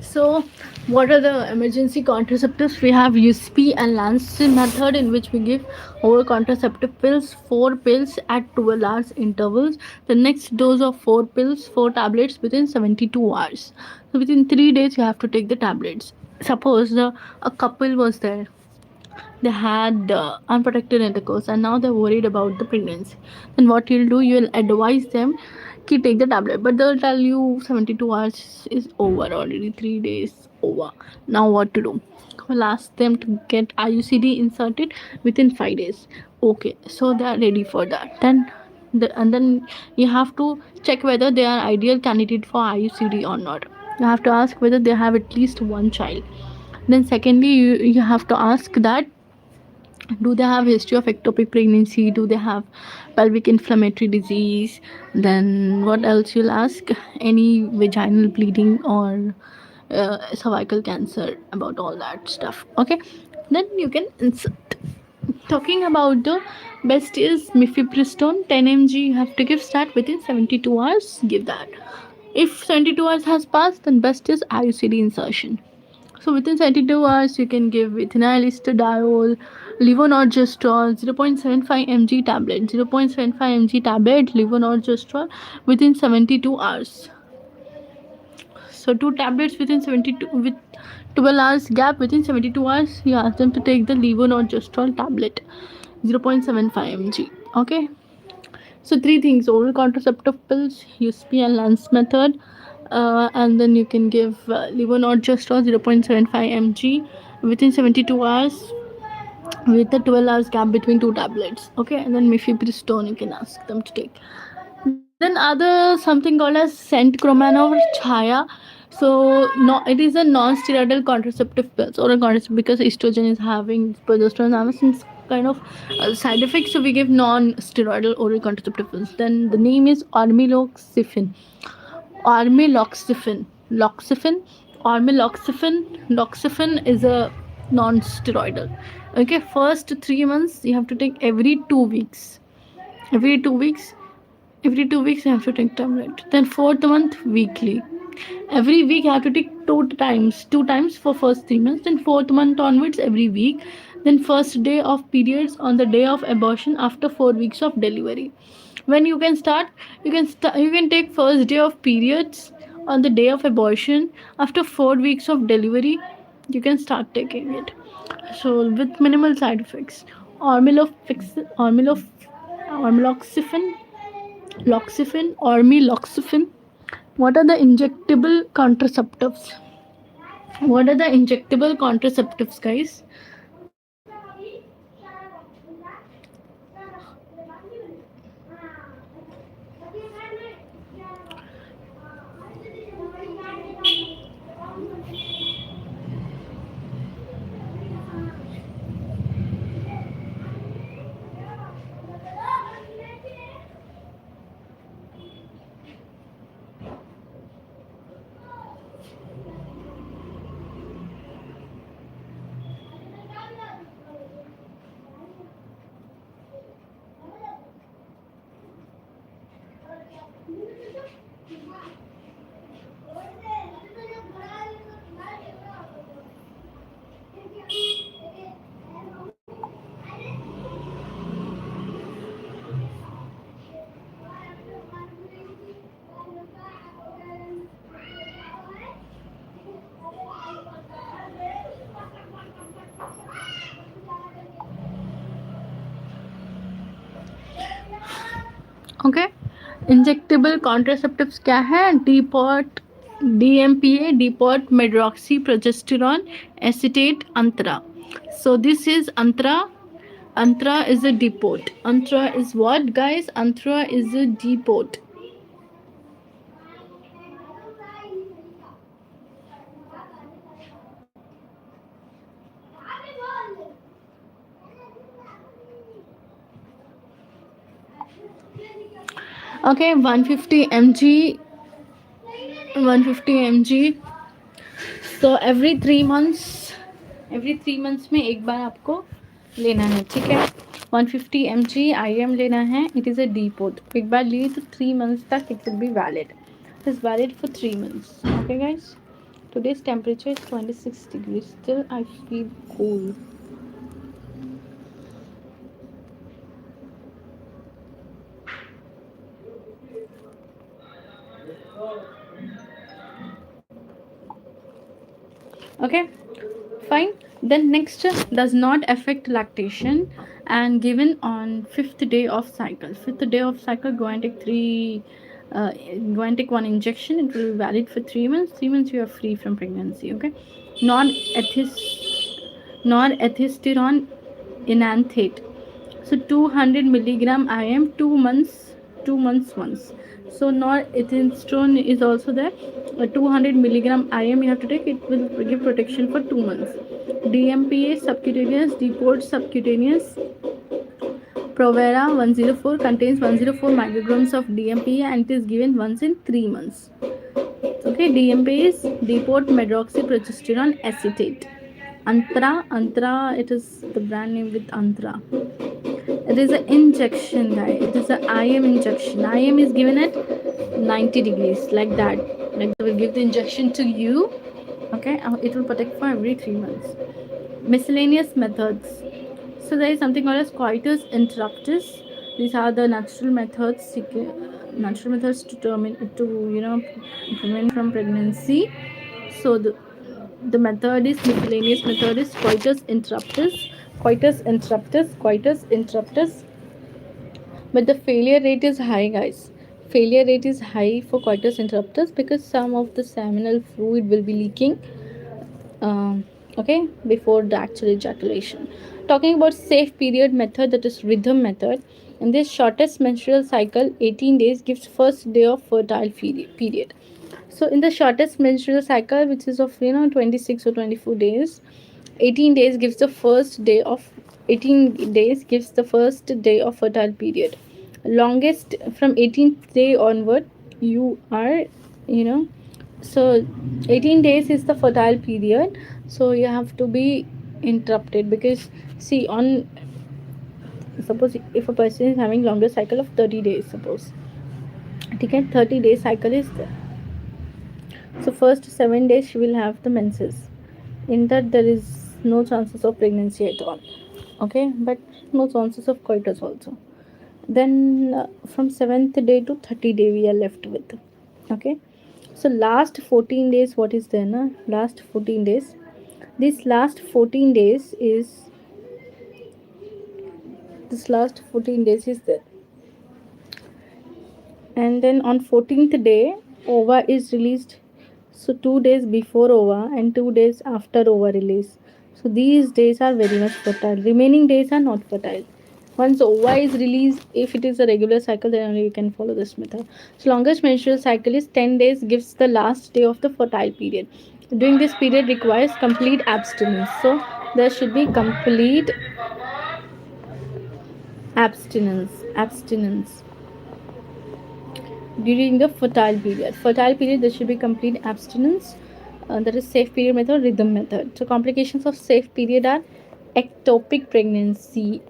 So, what are the emergency contraceptives? We have USP and Lancet method, in which we give oral contraceptive pills, 4 pills at 12 hours intervals. The next dose of 4 pills, 4 tablets within 72 hours. So, within 3 days, you have to take the tablets. Suppose a couple was there, they had unprotected intercourse and now they're worried about the pregnancy, then what you'll do, you'll advise them to take the tablet, but they'll tell you 72 hours is over already, 3 days over. Now what to do? We'll ask them to get IUCD inserted within 5 days. Okay, so they are ready for that. And then you have to check whether they are ideal candidate for IUCD or not. You have to ask whether they have at least one child. Then secondly, you have to ask that, do they have history of ectopic pregnancy, do they have pelvic inflammatory disease, then what else you'll ask, any vaginal bleeding or cervical cancer, about all that stuff. Okay, then you can insert. Talking about the best is mifepristone 10 mg, you have to give start within 72 hours, give that. If 72 hours has passed, then best is IUCD insertion. So within 72 hours, you can give ethinyl estradiol, levonorgestrel, 0.75 mg tablet, 0.75 mg tablet, levonorgestrel within 72 hours. So 2 tablets within 72, with 12 hours gap within 72 hours, you ask them to take the levonorgestrel tablet, 0.75 mg. Okay. So 3 things: oral contraceptive pills, USP and Lance method, and then you can give levonorgestrel 0.75 mg within 72 hours with a 12 hours gap between 2 tablets. Okay, and then mifepristone you can ask them to take. Then other something called as centcroman or chaya. So no, it is a non-steroidal contraceptive pills or a contraceptive, because estrogen is having, progesterone having some kind of side effects. So we give non-steroidal oral contraceptive pills. Then the name is ormeloxifin. Ormeloxifin. Loxifin. Ormeloxifin. Loxifin is a non-steroidal. Okay, first 3 months you have to take every 2 weeks. Every 2 weeks you have to take tablet. Then fourth month weekly. Every week you have to take two times for first 3 months. Then fourth month onwards every week. Then first day of periods on the day of abortion after 4 weeks of delivery. When you can start, you can take first day of periods on the day of abortion after 4 weeks of delivery. You can start taking it. So with minimal side effects. Ormeloxifin, Ormeloxifin. What are the injectable contraceptives? What are the injectable contraceptives, guys? Okay, injectable contraceptives क्या है? Depot, DMPA, depot medroxyprogesterone acetate Antara. So this is Antra. Antra is a depot. Antra is what, guys? Antra is a depot. Okay, 150 mg, 150 mg. So every 3 months में एक बार आपको लेना है, ठीक है. 150 mg IM लेना है. It is a depot. एक बार लिए तो 3 months तक it will be valid. It is valid for 3 months. Okay guys, today's temperature is 26 degrees. Still I feel cold. Okay, fine. Then next, does not affect lactation and given on 5th day of cycle. 5th day of cycle, go and take go and take one injection. It will be valid for 3 months. 3 months you are free from pregnancy. Okay, non ethisterone enanthate. So 200 milligram IM 2 months once. So norethindrone is also there. 200 milligram IM you have to take. It will give protection for 2 months. DMPA subcutaneous, depot subcutaneous. Provera 104 contains 104 micrograms of DMPA and it is given once in 3 months. Okay, DMPA is depot medroxyprogesterone acetate. Antra, it is the brand name with Antra. It is an injection, guys. It is an IM injection. IM is given at 90 degrees, like that. Like they will give the injection to you. Okay, it will protect for every 3 months. Miscellaneous methods. So there is something called as coitus interruptus. These are the natural methods to prevent from pregnancy. So the method is miscellaneous method is coitus interruptus, but the failure rate is high, guys. Failure rate is high for coitus interruptus because some of the seminal fluid will be leaking, okay, before the actual ejaculation. Talking about safe period method, that is rhythm method. In this shortest menstrual cycle, 18 days gives first day of fertile period. So in the shortest menstrual cycle, which is of 26 or 24 days, 18 days gives the first day of 18 days gives the first day of fertile period. Longest from 18th day onward, you are, you know so 18 days is the fertile period. So you have to be interrupted because, see, on suppose if a person is having longer cycle of 30 days, suppose, okay, 30-day cycle is there. So first 7 days she will have the menses. In that there is no chances of pregnancy at all. Okay, but no chances of coitus also. Then from 7th day to 30 day we are left with. Okay, so last 14 days, what is there na? Last 14 days, this last 14 days is there. And then on 14th day ova is released. So 2 days before ova and 2 days after ova release. So these days are very much fertile. Remaining days are not fertile. Once ova is released, if it is a regular cycle, then only you can follow this method. So longest menstrual cycle is 10 days gives the last day of the fertile period. During this period requires complete abstinence. So there should be complete abstinence during the fertile period. Fertile period, there should be complete abstinence. That is safe period method, rhythm method. So complications of safe period are ectopic pregnancy,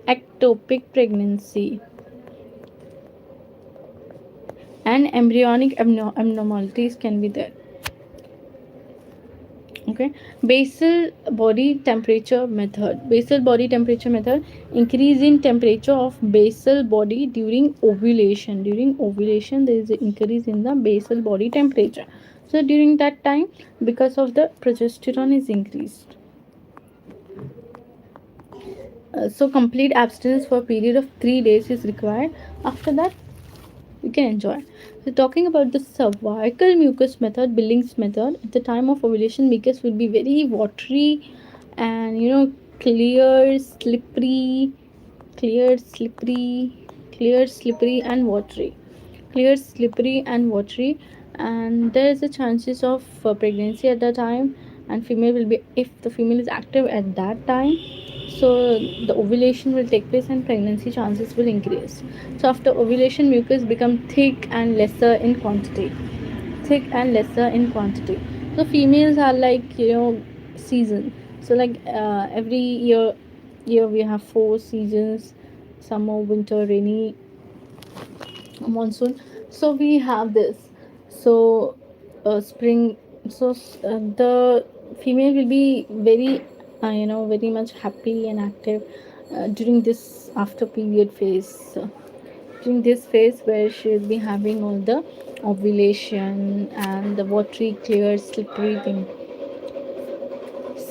and embryonic abnormalities can be there. Okay, basal body temperature method, increase in temperature of basal body during ovulation. There is an increase in the basal body temperature. So during that time, because of the progesterone is increased. So complete abstinence for a period of 3 days is required. After that, can enjoy. So talking about the cervical mucus method, Billings method, at the time of ovulation, mucus will be very watery and clear, slippery, clear, slippery, clear, slippery, and watery. Clear, slippery, and watery, and there is a chances of pregnancy at that time. And female will be, if the female is active at that time, so the ovulation will take place and pregnancy chances will increase. So after ovulation, mucus become thick and lesser in quantity. Thick and lesser in quantity. So females are like season. So like every year we have four seasons: summer, winter, rainy, monsoon. So we have this. So spring. So the female will be very very much happy and active during this after period phase. During this phase where she will be having all the ovulation and the watery, clear, slippery thing.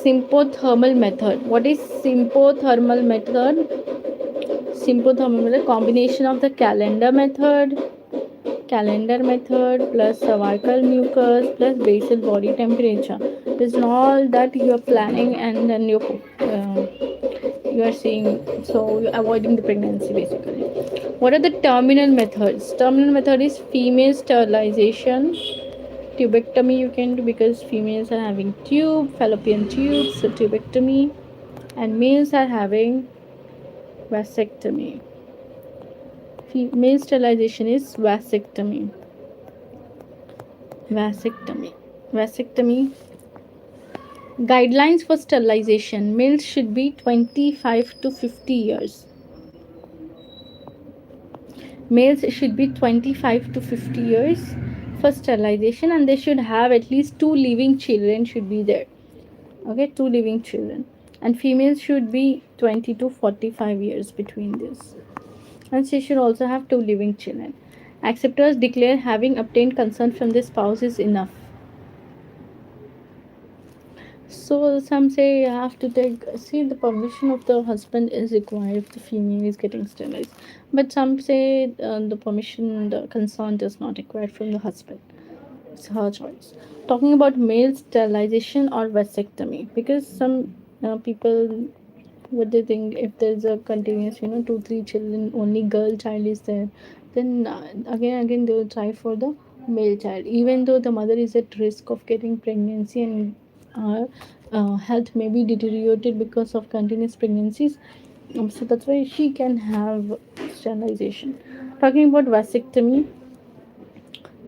Sympothermal method. What is sympothermal method? Sympothermal method, combination of the calendar method plus cervical mucus plus basal body temperature. This is all that you are planning, and then you are seeing, so you're avoiding the pregnancy basically. What are the terminal methods? Terminal method is female sterilization. Tubectomy you can do because females are having fallopian tubes, so tubectomy, and males are having vasectomy. Female sterilization is vasectomy. Vasectomy. Guidelines for sterilization: males should be 25 to 50 years. Males should be 25 to 50 years for sterilization, and they should have at least two living children should be there. Okay, two living children. And females should be 20 to 45 years between this. And she should also have two living children. Acceptors declare having obtained consent from the spouse is enough. So some say you have to take, see, the permission of the husband is required if the female is getting sterilized. But some say the consent is not required from the husband. It's her choice. Talking about male sterilization or vasectomy, because some people, what they think, if there's a continuous 2 3 children, only girl child is there, then again they will try for the male child, even though the mother is at risk of getting pregnancy and health may be deteriorated because of continuous pregnancies. So that's why she can have sterilization. talking about vasectomy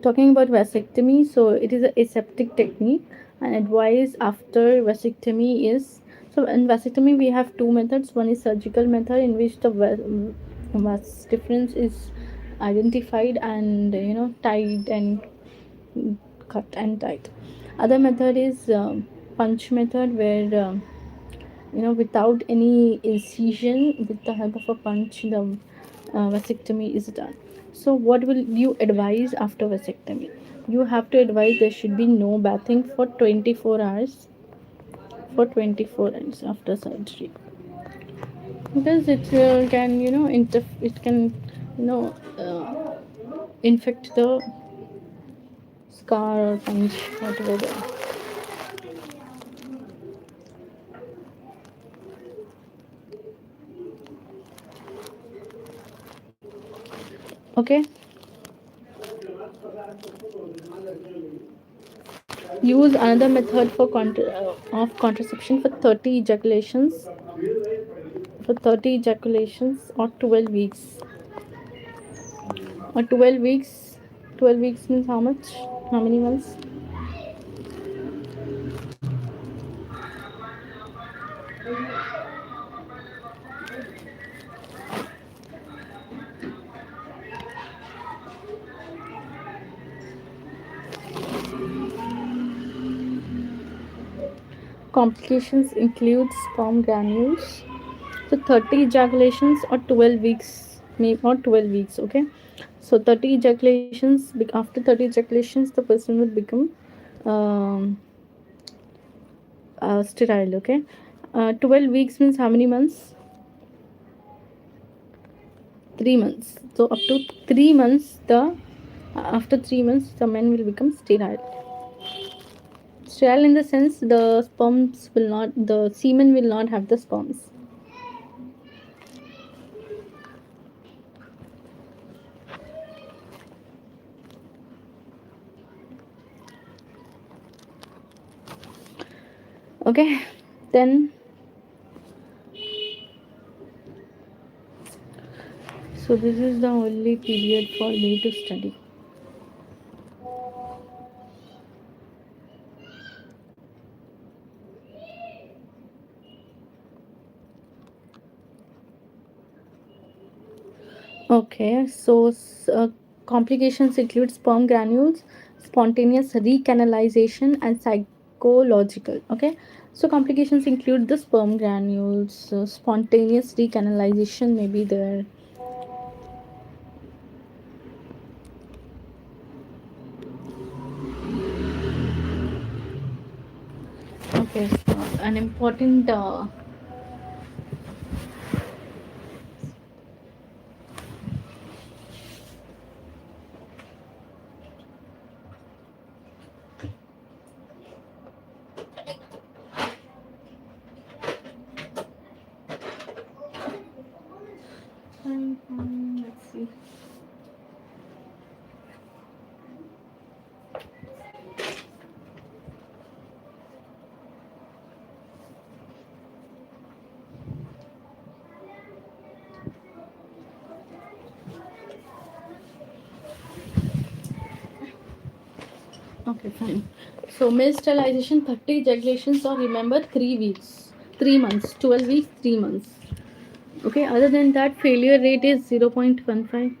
Talking about vasectomy, so it is a aseptic technique, and advice after vasectomy is, so in vasectomy we have two methods. One is surgical method, in which the vas difference is identified and tied and cut and tied. Other method is punch method, where without any incision, with the help of a punch, the vasectomy is done. So what will you advise after vasectomy? You have to advise there should be no bathing for 24 hours, after surgery, because it can it can you know infect the scar or punch, whatever. Okay. Use another method of contraception for 30 ejaculations, or 12 weeks. Or 12 weeks. 12 weeks means how much? How many months? Complications include sperm granules. So 30 ejaculations or 12 weeks, maybe or 12 weeks. Okay. So 30 ejaculations. After 30 ejaculations, the person will become um, sterile. Okay. 12 weeks means how many months? 3 months. So up to 3 months, the After 3 months, the men will become sterile. Sterile in the sense the semen will not have the sperms. Okay, then so this is the only period for me to study. Okay, so complications include sperm granules, spontaneous recanalization, and psychological. Okay, so complications include the sperm granules, spontaneous recanalization may be there. Okay, so an important. Let's see. Okay, fine. So male sterilization, 30 ejaculations, or remember 3 weeks, 3 months, 12 weeks, 3 months. Okay, other than that, failure rate is 0.15.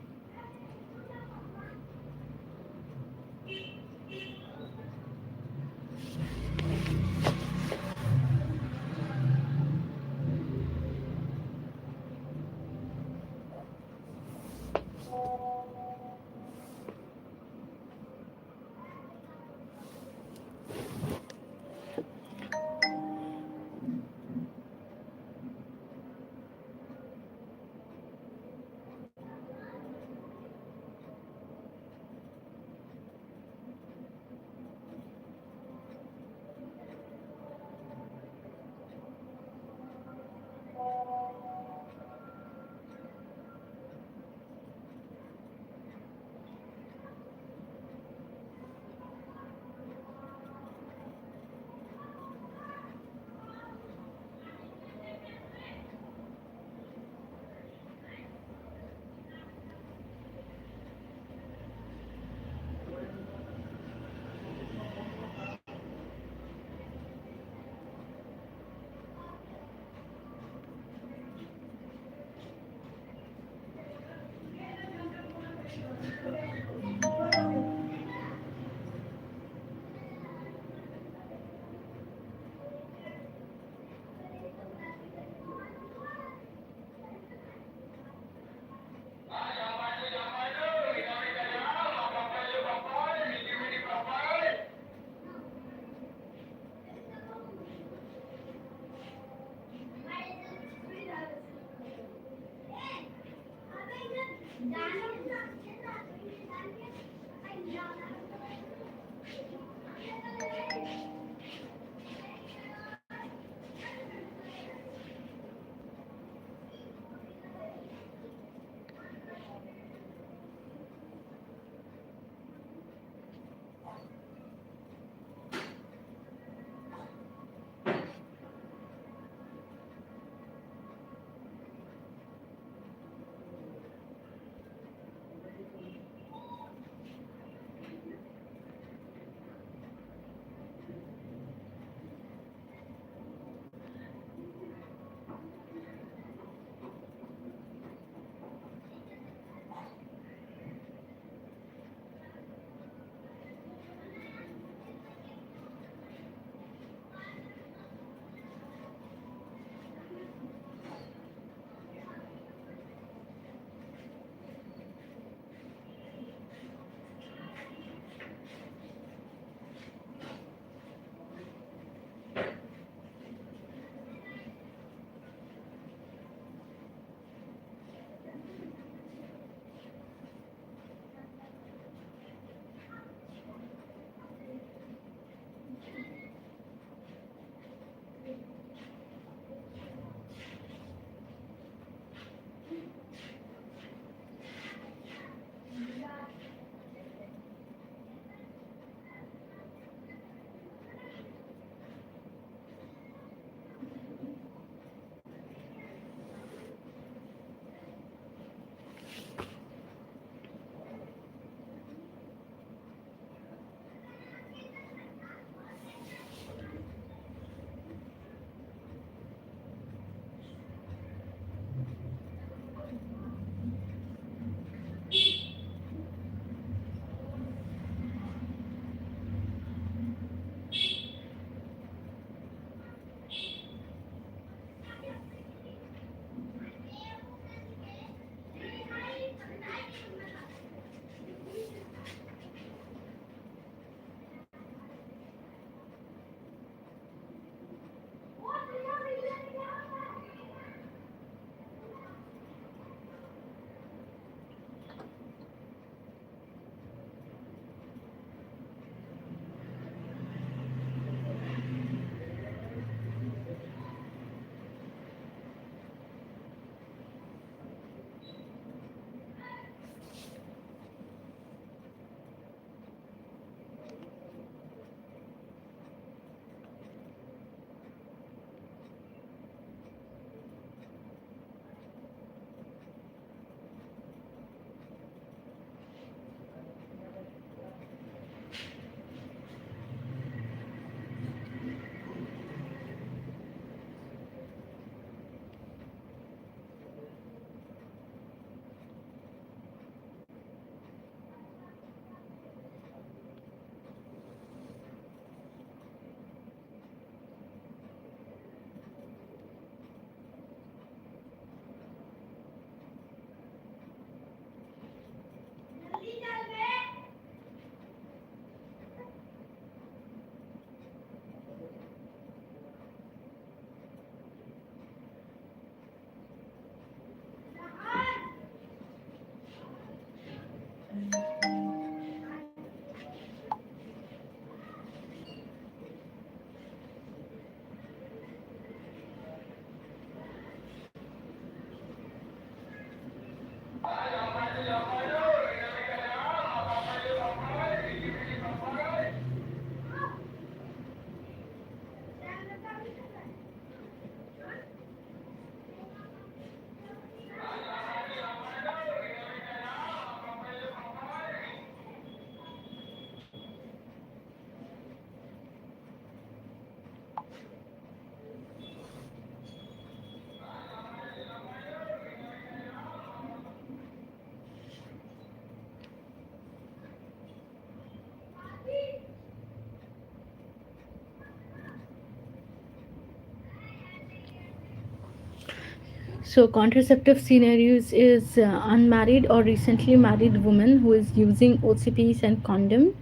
So contraceptive scenarios is unmarried or recently married woman who is using OCPs and condom.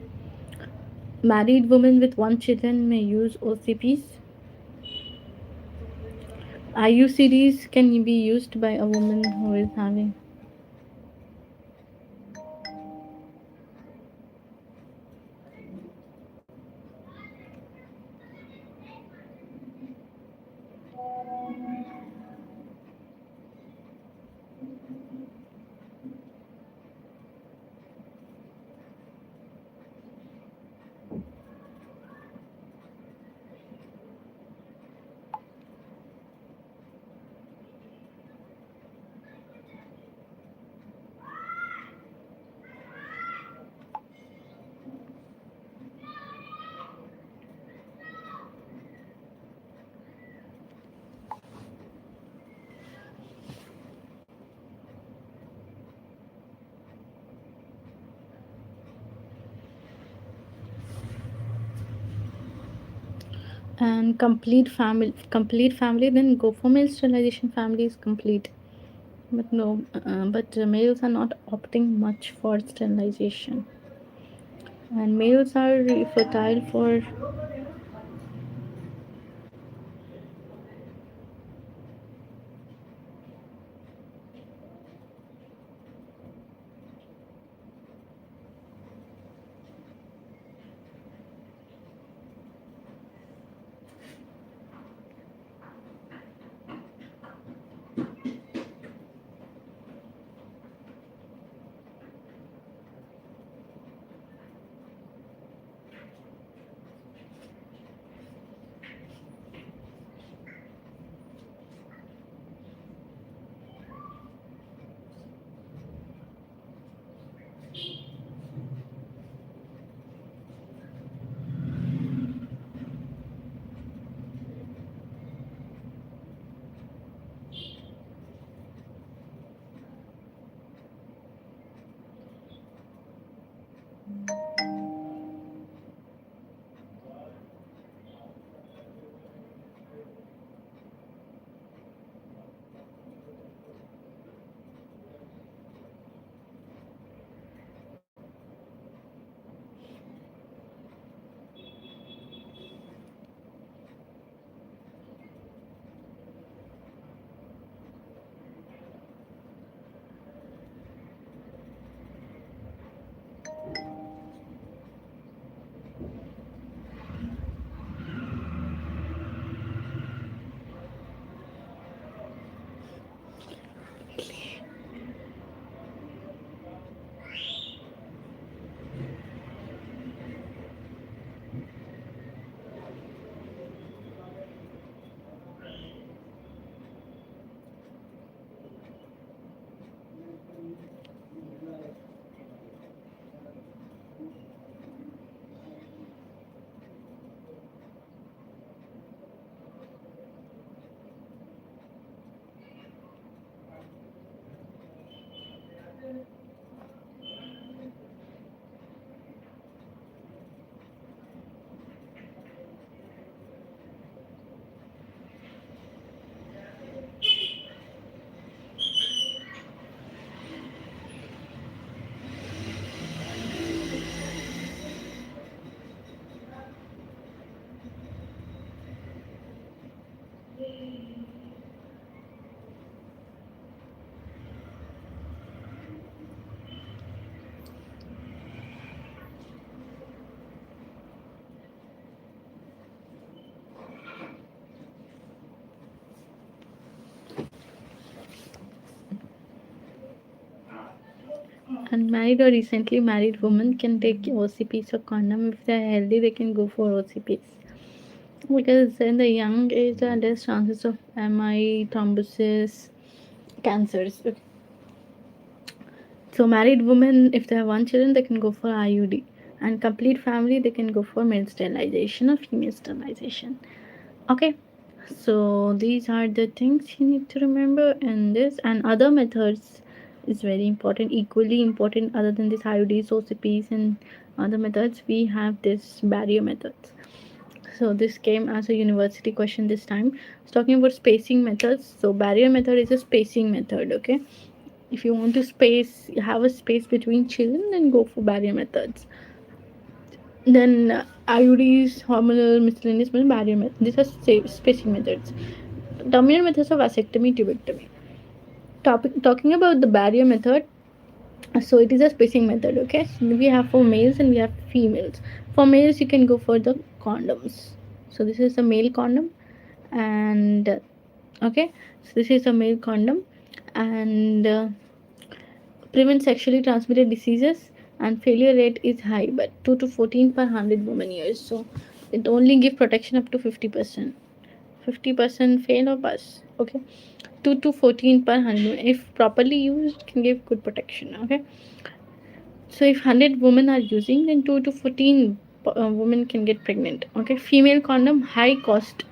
Married women with one children may use OCPs. IUCDs can be used by a woman who is having. And complete family, then go for male sterilization. Family is complete, but no, but males are not opting much for sterilization, and males are fertile for. Unmarried or recently married women can take OCPs or condom. If they're healthy, they can go for OCPs. Because in the young age, there are less chances of MI, thrombosis, cancers. So married women, if they have one children, they can go for IUD. And complete family, they can go for male sterilization or female sterilization. Okay. So these are the things you need to remember in this, and other methods is very important, equally important. Other than this IUDs, OCPs, and other methods, we have this barrier methods. So this came as a university question this time. It's talking about spacing methods. So barrier method is a spacing method. Okay, if you want to space, have a space between children, then go for barrier methods. Then IUDs, hormonal miscellaneous barrier method. These are spacing methods. Terminal methods of vasectomy, tubectomy. Talking about the barrier method, so it is a spacing method. Okay, so we have for males and we have females. For males, you can go for the condoms. So this is a male condom, and okay, so this is a male condom, and prevent sexually transmitted diseases, and failure rate is high, but 2 to 14 per 100 women years. So it only give protection up to 50%. 50% fail or pass. Okay, 2 to 14 per 100 if properly used can give good protection. Okay, so if 100 women are using, then 2 to 14 women can get pregnant. Okay, female condom, high cost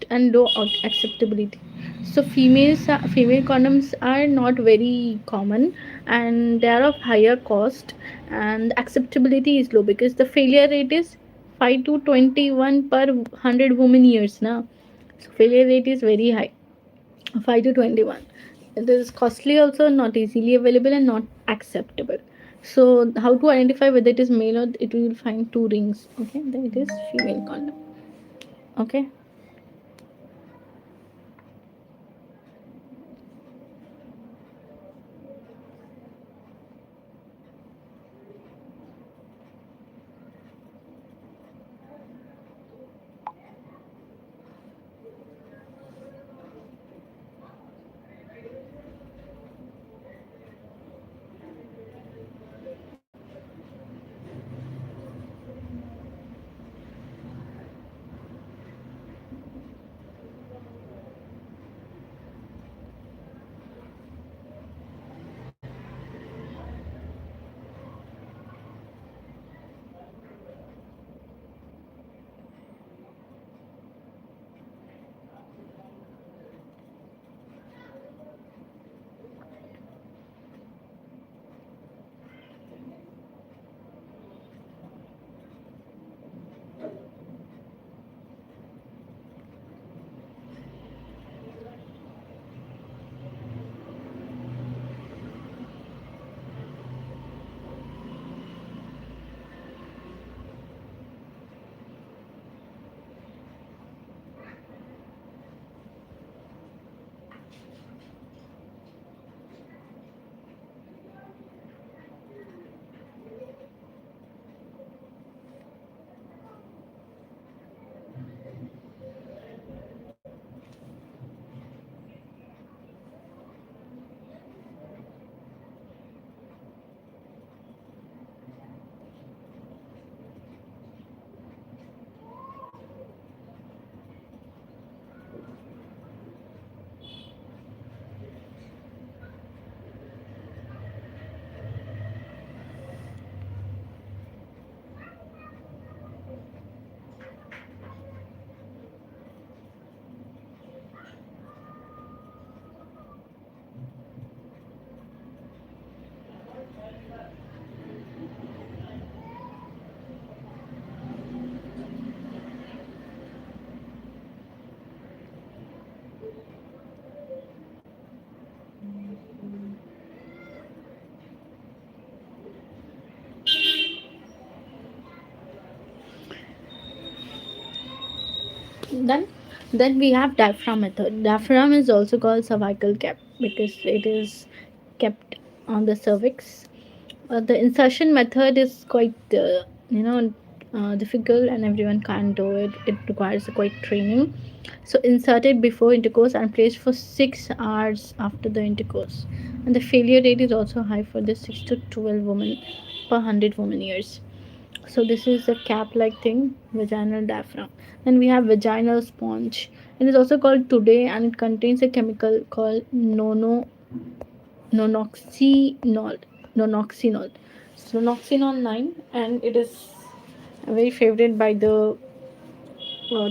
and low acceptability. So female condoms are not very common, and they are of higher cost, and acceptability is low because the failure rate is 5 to 21 per 100 women years now. So failure rate is very high, 5 to 21. It is costly also, not easily available and not acceptable. So how to identify whether it is male, or it will find two rings. Okay, then it is female condom. Okay. Then then we have diaphragm method. Diaphragm is also called cervical cap because it is kept on the cervix. The insertion method is quite difficult, and everyone can't do it. It requires a quite training. So inserted before intercourse and placed for 6 hours after the intercourse, and the failure rate is also high for the 6 to 12 women per 100 women years. So this is a cap like thing, vaginal diaphragm. Then we have vaginal sponge. It is also called today, and it contains a chemical called nonoxynol. Nonoxynol. So nonoxynol 9, and it is very favorite by the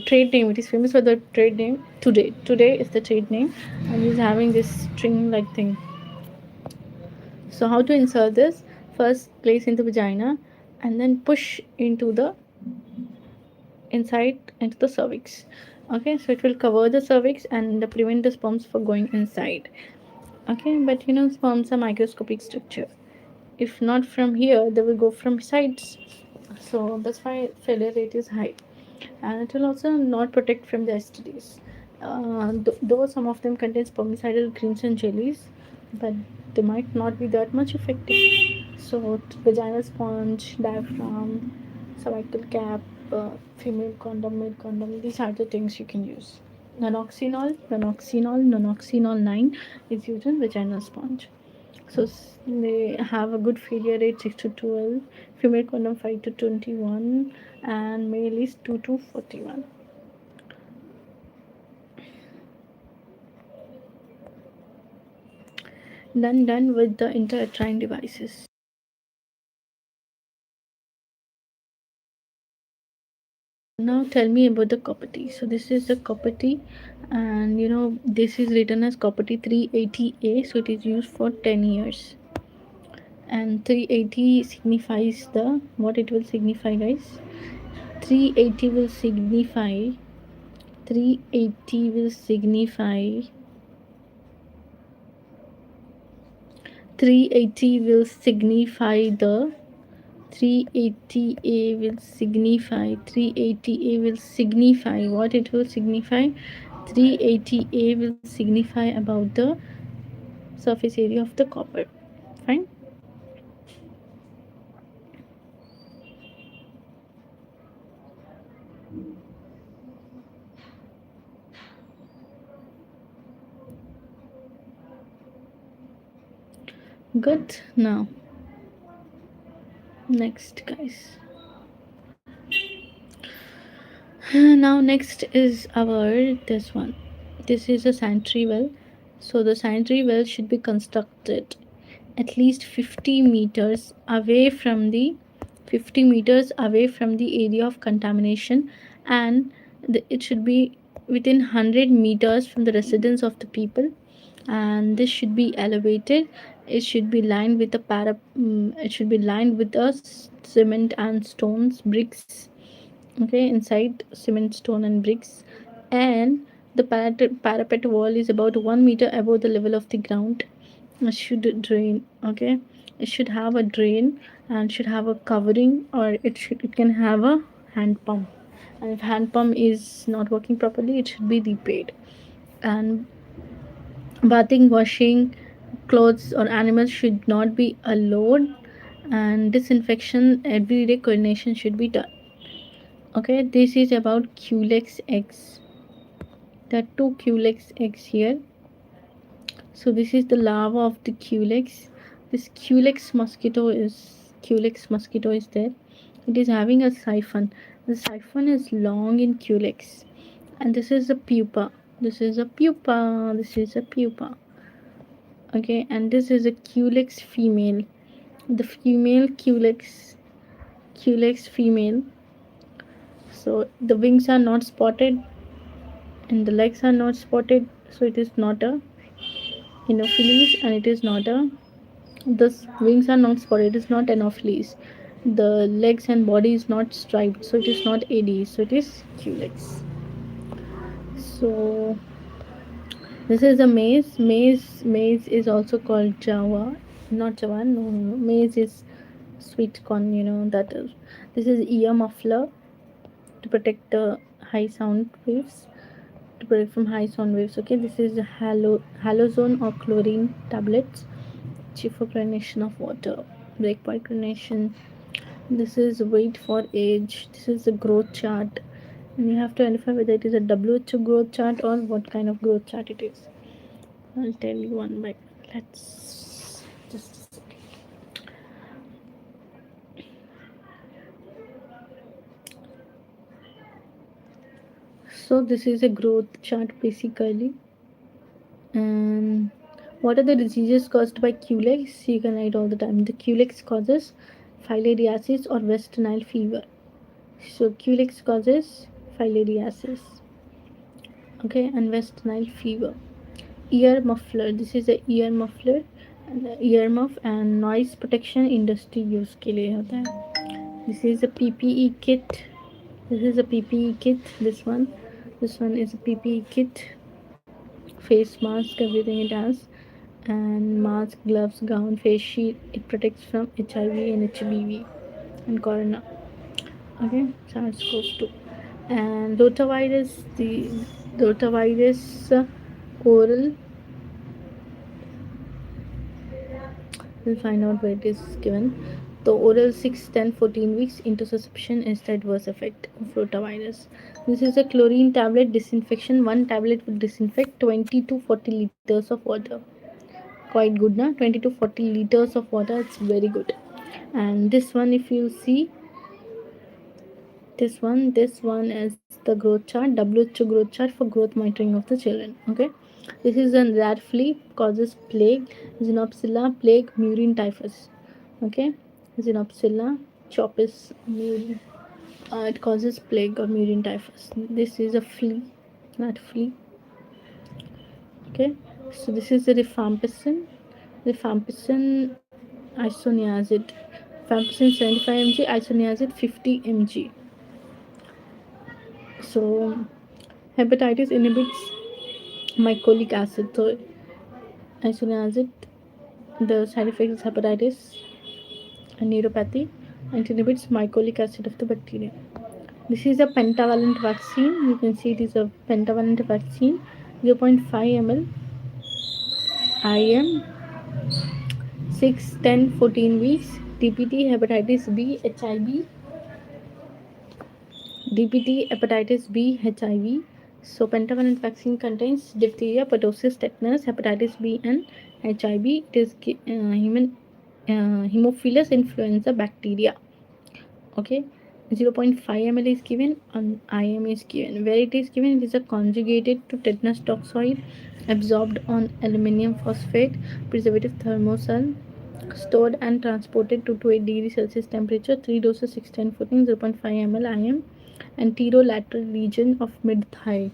trade name. It is famous for the trade name today. Today is the trade name, and it is having this string like thing. So how to insert this? First place in the vagina, and then push inside into the cervix. Okay, so it will cover the cervix and prevent the sperms from going inside. Okay, but sperms are microscopic structure. If not from here, they will go from sides. So that's why failure rate is high, and it will also not protect from the STDs. Though some of them contain spermicidal greens and jellies, but they might not be that much effective. So vaginal sponge, diaphragm, cervical cap, female condom, male condom, these are the things you can use. Nonoxynol 9 is used in vaginal sponge. So they have a good failure rate 6 to 12, female condom 5 to 21, and male is 2 to 41. Done with the intrauterine devices. Now tell me about the Copati. So this is the Copati, and this is written as Copati 380A. So it is used for 10 years. And 380 signifies the what it will signify, guys. 380 will signify 380 will signify 380 will signify the 380A will signify 380A will signify what it will signify. 380A will signify about the surface area of the copper. Fine. Good. Now next, guys. Now next is our this one. This is a sanitary well. So the sanitary well should be constructed at least 50 meters away from the 50 meters away from the area of contamination, and it should be within 100 meters from the residence of the people, and this should be elevated. It should be lined with it should be lined with a cement and stones bricks. Okay, inside cement, stone and bricks, and the parapet wall is about 1 meter above the level of the ground. It should drain. Okay, it should have a drain and should have a covering, or it can have a hand pump, and if hand pump is not working properly, it should be repaired. And bathing, washing clothes or animals should not be allowed, and disinfection everyday coordination should be done. Okay, this is about Culex eggs. There are two Culex eggs here. So this is the larva of the Culex. This Culex mosquito is there. It is having a siphon. The siphon is long in Culex, and this is a pupa. This is a pupa. This is a pupa. Okay, and this is a Culex female. The female Culex female. So the wings are not spotted and the legs are not spotted, so it is not a anopheles, and it is not a the wings are not spotted, it is not anopheles. The legs and body is not striped, so it is not Aedes, so it is Culex. So this is a maize is also called java, not java, no, maize is sweet corn, that is. This is ear muffler to protect the high sound waves, to protect from high sound waves. Okay, this is halozone or chlorine tablets, chief for chlorination of water, breakpoint chlorination. This is weight for age. This is the growth chart, and you have to identify whether it is a WHO growth chart or what kind of growth chart it is. I'll tell you one by one. Let's just a second. So this is a growth chart basically. And what are the diseases caused by Culex? You can write all the time. The Culex causes filariasis or West Nile fever. So Culex causes filariasis. Okay, and West Nile fever. Ear muffler. This is a ear muffler, and ear muff and noise protection industry use के लिए होता है. This is a PPE kit. This is a PPE kit. This one is a PPE kit. Face mask, everything it has, and mask, gloves, gown, face shield. It protects from HIV and HBV and corona. Okay, SARS-CoV-2 and rotavirus. The rotavirus oral. We'll find out where it is given. The oral 6, 10, 14 weeks into suspension is the adverse effect of rotavirus. This is a chlorine tablet disinfection. One tablet will disinfect 20 to 40 liters of water. Quite good, na? 20 to 40 liters of water. It's very good. And this one, if you see, this one is the growth chart, WHO growth chart for growth monitoring of the children. Okay, this is a rare flea, causes plague, xenopsilla plague, murine typhus. Okay, xenopsilla chopis murine, it causes plague or murine typhus. This is a flea, not flea. Okay, so this is the rifampicin isoniazid. Rifampicin 75 mg, isoniazid 50 mg. So hepatitis inhibits mycolic acid. So isoniazid, the side effect is hepatitis and neuropathy, and it inhibits mycolic acid of the bacteria. This is a pentavalent vaccine. You can see it is a pentavalent vaccine. 0.5 ml IM, 6, 10, 14 weeks. DPT, hepatitis B, HIV, DPT, hepatitis B, HIV. So, pentavalent vaccine contains diphtheria, pertussis, tetanus, hepatitis B, and HIV. It is human Haemophilus influenza bacteria. Okay, 0.5 ml is given and IM is given. Where it is given, it is a conjugated to tetanus toxoid, absorbed on aluminum phosphate, preservative thermosol, stored and transported to 8 degrees Celsius temperature. 3 doses, 6, 10, 14, 0.5 ml IM, anterolateral region of mid thigh.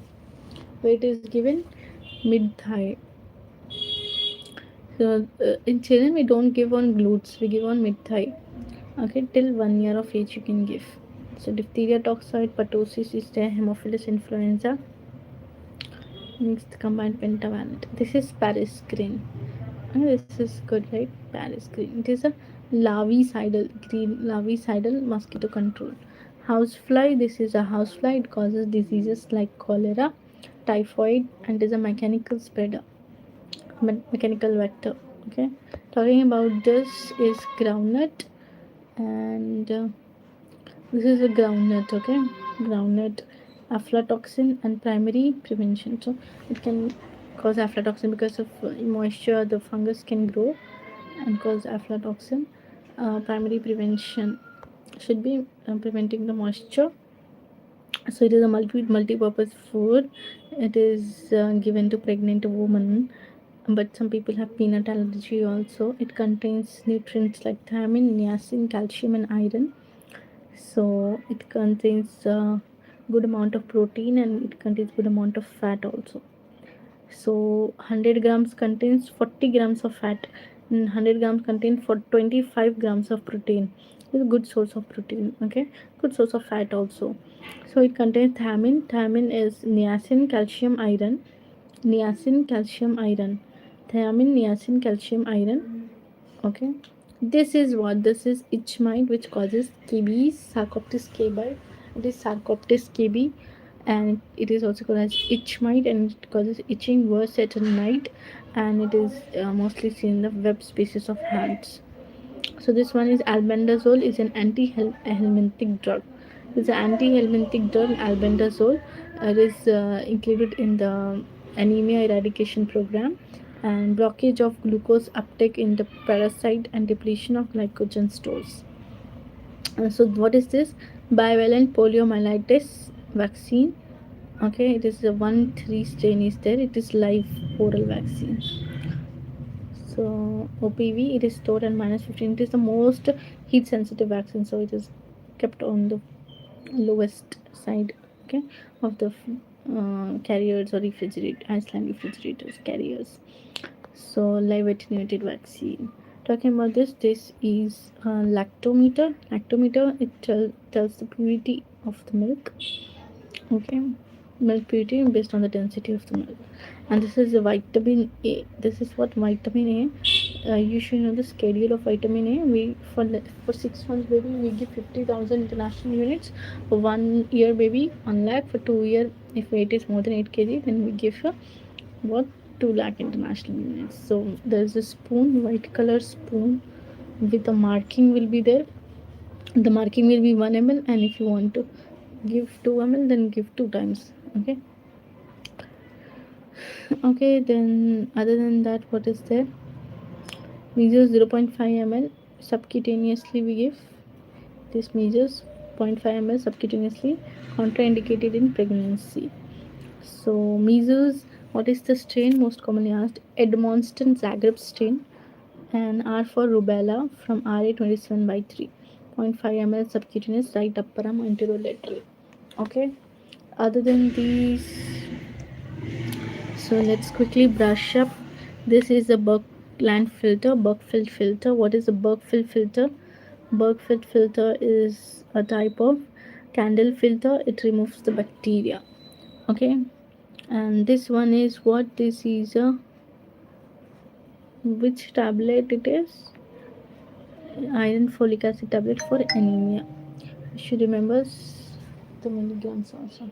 Where it is given, mid thigh. So in children, we don't give on glutes, we give on mid thigh. Okay, till 1 year of age you can give. So diphtheria toxoid, pertussis is there, Haemophilus influenza. Next, combined pentavalent. This is Paris green. This is good, right? Paris green. It is a larvicidal green, larvicidal mosquito control. Housefly. This is a housefly. It causes diseases like cholera, typhoid, and is a mechanical spreader, mechanical vector. Okay. Talking about this is groundnut, and this is a groundnut. Okay, groundnut, aflatoxin and primary prevention. So it can cause aflatoxin because of moisture. The fungus can grow and cause aflatoxin. Primary prevention should be preventing the moisture. So it is a multi-purpose food. It is given to pregnant women, but some people have peanut allergy also. It contains nutrients like thiamine, niacin, calcium, and iron. So it contains good amount of protein and it contains good amount of fat also. So 100 grams contains 40 grams of fat and 100 grams contain for 25 grams of protein. It's a good source of protein. Okay, good source of fat also. So it contains thiamine. Thiamine is niacin, calcium, iron. Niacin, calcium, iron. Thiamine, niacin, calcium, iron. Okay, this is what, this is itch mite which causes KB, Sarcoptes kb. It is Sarcoptes kb, and it is also called as itch mite, and it causes itching worse at night, and it is mostly seen in the web species of ants. So this one is albendazole, is an anti-helminthic drug. It's an anti-helminthic drug, albendazole. It is included in the anemia eradication program, and blockage of glucose uptake in the parasite and depletion of glycogen stores. So what is this? Bivalent poliomyelitis vaccine. Okay, it is a 1-3 strain is there. It is live oral vaccine. So OPV, it is stored at -15. It is the most heat sensitive vaccine, so it is kept on the lowest side, okay, of the carriers or refrigerators, Iceland refrigerators carriers. So live attenuated vaccine. Talking about this is lactometer. Lactometer, it tells the of the milk. Okay, milk purity based on the density of the milk. And this is the vitamin A. This is what vitamin A. You should know the schedule of vitamin A. We for 6 months baby we give 50,000 international units. For 1 year baby 1 lakh. For 2 year if weight is more than 8 kg then we give what 2 lakh international units. So there's a spoon, white color spoon with a marking will be there. The marking will be 1 ml, and if you want to give 2 ml then give 2 times. Okay, okay, then other than that what is there? Measures 0.5 ml subcutaneously we give. This measures 0.5 ml subcutaneously, contraindicated in pregnancy. So measles, what is the strain most commonly asked? Edmonston Zagreb strain. And R for rubella from RA27 by 3. 0.5 ml subcutaneous, right upper arm anterolateral. Okay, other than these, so let's quickly brush up. This is a Berkland filter, Berkfield filter. What is a Berkfield filter? Berkfield filter is a type of candle filter. It removes the bacteria. Okay, and this one is what? This is a which tablet it is? Iron folic acid tablet for anemia. You should remember the milligrams also.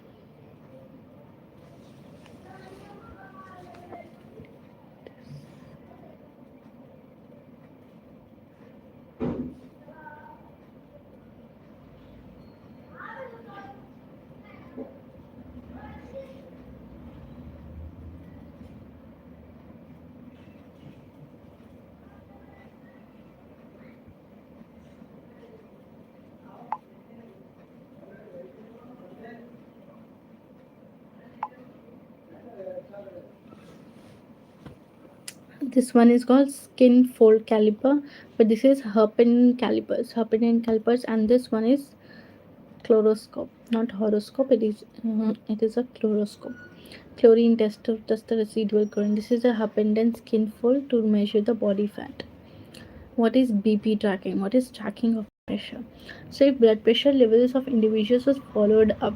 This one is called skin fold caliper, but this is Herpin calipers, and this one is chloroscope, not horoscope. It is a chloroscope. Chlorine test the residual current. This is a Herpin skin fold to measure the body fat. What is BP tracking? What is tracking of pressure? So if blood pressure levels of individuals was followed up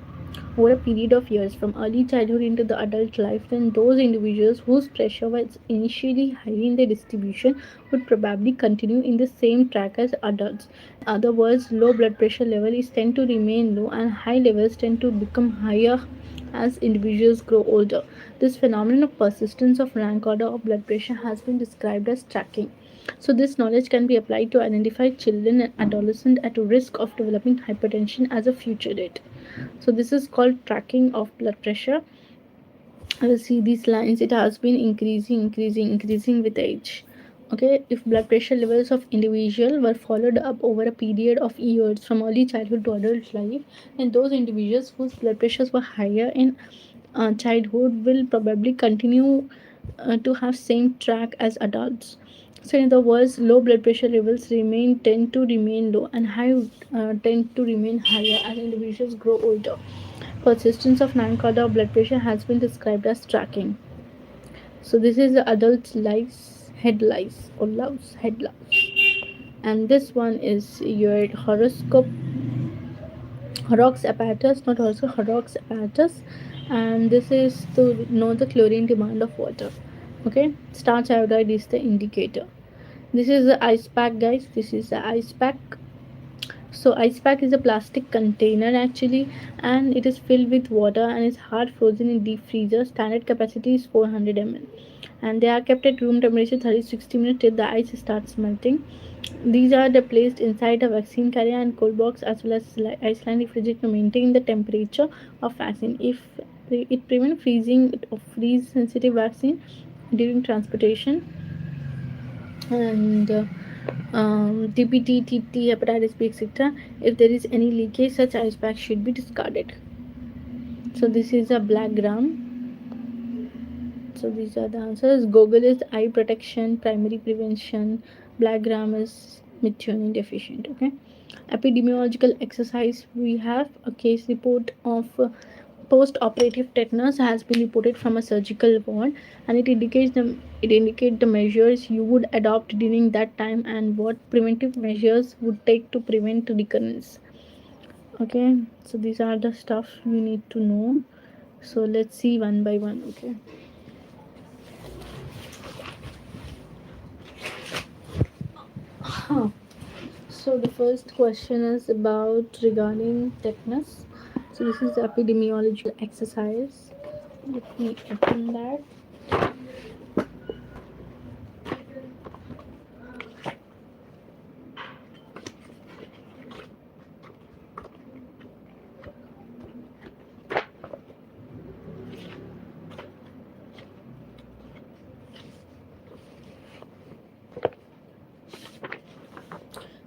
over a period of years from early childhood into the adult life, then those individuals whose pressure was initially high in their distribution would probably continue in the same track as adults. In other words, low blood pressure level is tend to remain low and high levels tend to become higher as individuals grow older. This phenomenon of persistence of rank order of blood pressure has been described as tracking. So this knowledge can be applied to identify children and adolescents at risk of developing hypertension as a future date. So this is called tracking of blood pressure. See these lines, it has been increasing with age. Okay, if blood pressure levels of individual were followed up over a period of years from early childhood to adult life, then those individuals whose blood pressures were higher in childhood will probably continue to have same track as adults. So in other words, low blood pressure levels remain tend to remain low and high tend to remain higher as individuals grow older. Persistence of non-cardiac blood pressure has been described as tracking. So this is the adult lice, head lice or louse, head louse. And this one is your horoscope, Horrocks apparatus, not also Horrocks apparatus. And this is to know the chlorine demand of water. Okay, starch iodide is the indicator. This is the ice pack, guys. This is the ice pack. So ice pack is a plastic container actually, and it is filled with water and is hard frozen in deep freezer. Standard capacity is 400 ml, and they are kept at room temperature 30-60 minutes till the ice starts melting. These are placed inside a vaccine carrier and cold box as well as ice-line refrigerator to maintain the temperature of vaccine. If it prevents freezing of freeze sensitive vaccine during transportation. And TPT, TT, hepatitis B, etc. If there is any leakage, such ice pack should be discarded. So this is a black gram. So these are the answers. Google is eye protection, primary prevention. Black gram is methionine deficient. Okay. Epidemiological exercise. We have a case report of post-operative tetanus has been reported from a surgical ward, and it indicates the measures you would adopt during that time and what preventive measures would take to prevent recurrence. Okay, so these are the stuff you need to know. So let's see one by one. Okay. Huh. So the first question is about regarding tetanus. So this is the epidemiological exercise. Let me open that.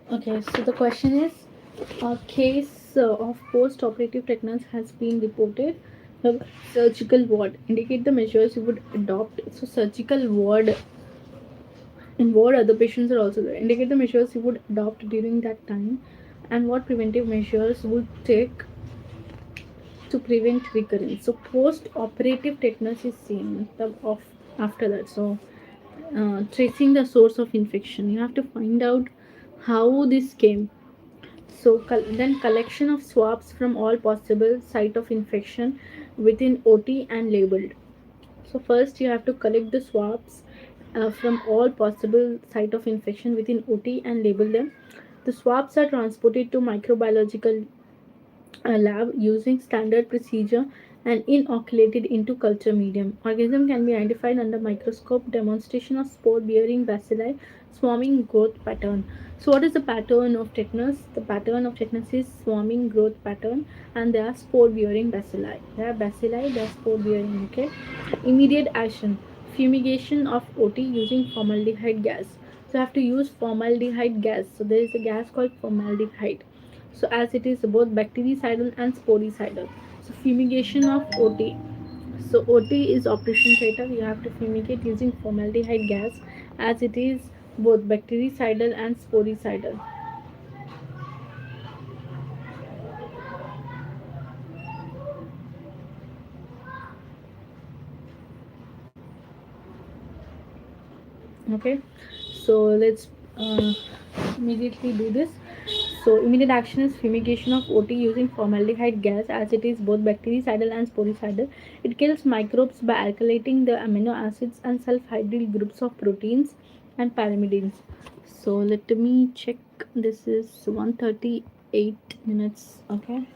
Okay, so the question is, a case of post-operative tetanus has been reported. The surgical ward indicate the measures you would adopt. So surgical ward, in ward other patients are also there. Indicate the measures you would adopt during that time, and what preventive measures would take to prevent recurrence. So post-operative tetanus is seen after that. So tracing the source of infection, you have to find out how this came. So then collection of swabs from all possible site of infection within OT and labeled. So first you have to collect the swabs from all possible site of infection within OT and label them. The swabs are transported to microbiological lab using standard procedure and inoculated into culture medium. Organism can be identified under microscope. Demonstration of spore bearing bacilli swarming growth pattern. So what is the pattern of tetanus? The pattern of tetanus is swarming growth pattern, and they are spore bearing bacilli. They are bacilli, they are spore bearing. Okay. Immediate action: fumigation of OT using formaldehyde gas. So I have to use formaldehyde gas. So there is a gas called formaldehyde. So as it is both bactericidal and sporicidal. So fumigation of OT. So OT is operation theatre. You have to fumigate using formaldehyde gas as it is both bactericidal and sporicidal. Okay, so let's immediately do this. So immediate action is fumigation of OT using formaldehyde gas as it is both bactericidal and sporicidal. It kills microbes by alkylating the amino acids and sulfhydryl groups of proteins and pyrimidines. So let me check. This is 138 minutes. Okay.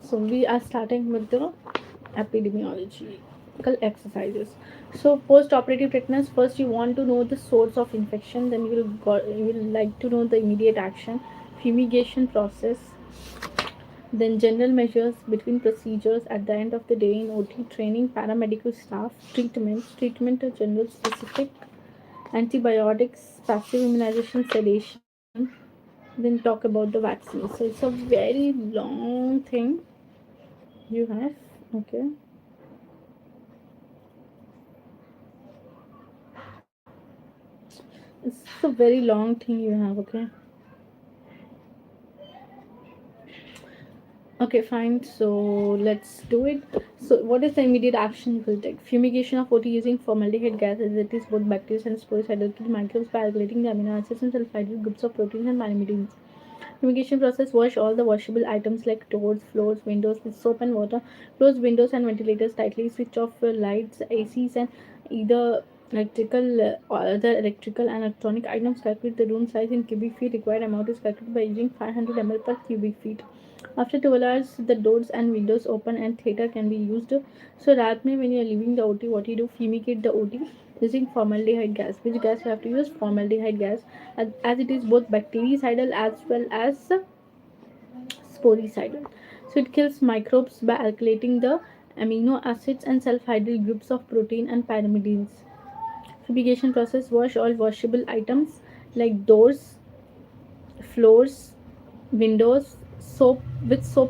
So we are starting with the epidemiological exercises. So post-operative tetanus, first you want to know the source of infection, then you will like to know the immediate action, fumigation process, then general measures between procedures at the end of the day in OT training, paramedical staff, treatment of general specific, antibiotics, passive immunization, sedation, then talk about the vaccines. So it's a very long thing you have. Okay. It's a very long thing you have. Okay. Okay, fine. So let's do it. So what is the immediate action you will take? Fumigation of OT using formaldehyde gas as it is both bacteria and sporicidal kill microbes by alkylating the amino acids and sulfhydryl groups of proteins and pyrimidines. Fumigation process: wash all the washable items like doors, floors, windows with soap and water. Close windows and ventilators tightly. Switch off your lights, ACs, and either electrical or other electrical and electronic items. Calculate the room size in cubic feet. Required amount is calculated by using 500 ml per cubic feet. After 12 hours, the doors and windows open and theater can be used. So, रात में when you are leaving the OT, what you do? Fumigate the OT using formaldehyde gas. Which gas you have to use? Formaldehyde gas, as it is both bactericidal as well as sporicidal. So it kills microbes by alkylating the amino acids and sulfhydryl groups of protein and pyrimidines. Fumigation process: wash all washable items like doors, floors, windows, soap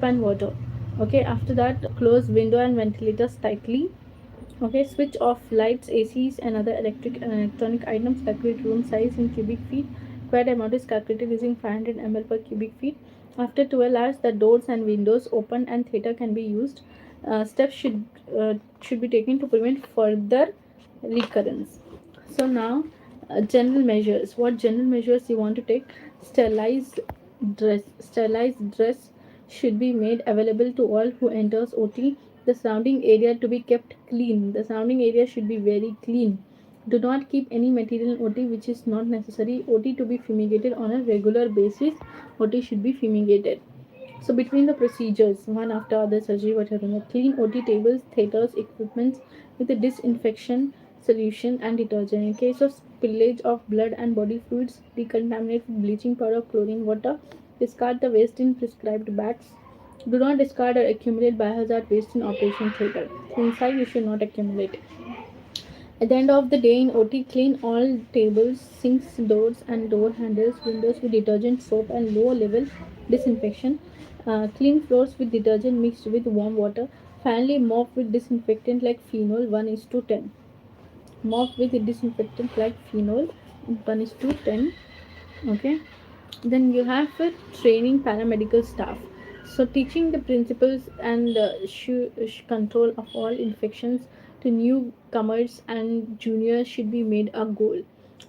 and water. Okay, after that close window and ventilators tightly. Okay, switch off lights, ACs, and other electric and electronic items. Calculate room size in cubic feet. Required amount is calculated using 500 ml per cubic feet. After 12 hours, the doors and windows open and theater can be used. Steps should be taken to prevent further recurrence. So now General measures. What general measures you want to take? Sterilized Sterilized dress should be made available to all who enters OT. The surrounding area to be kept clean. The surrounding area should be very clean. Do not keep any material in OT which is not necessary. OT to be fumigated on a regular basis. OT should be fumigated. So between the procedures, one after other surgery, what you're doing, clean OT tables, theaters, equipments with a disinfection solution and detergent. In case of spillage of blood and body fluids, decontaminate with bleaching powder, chlorine water. Discard the waste in prescribed bags. Do not discard or accumulate biohazard waste in operation theater. Inside, you should not accumulate. At the end of the day in OT, clean all tables, sinks, doors, and door handles, windows with detergent, soap, and low level disinfection. Clean floors with detergent mixed with warm water. Finally, mop with disinfectant like phenol 1 is to 10. Mop with disinfectant like phenol 1 is to 10. Okay. Then you have training paramedical staff. So teaching the principles and control of all infections to newcomers and juniors should be made a goal.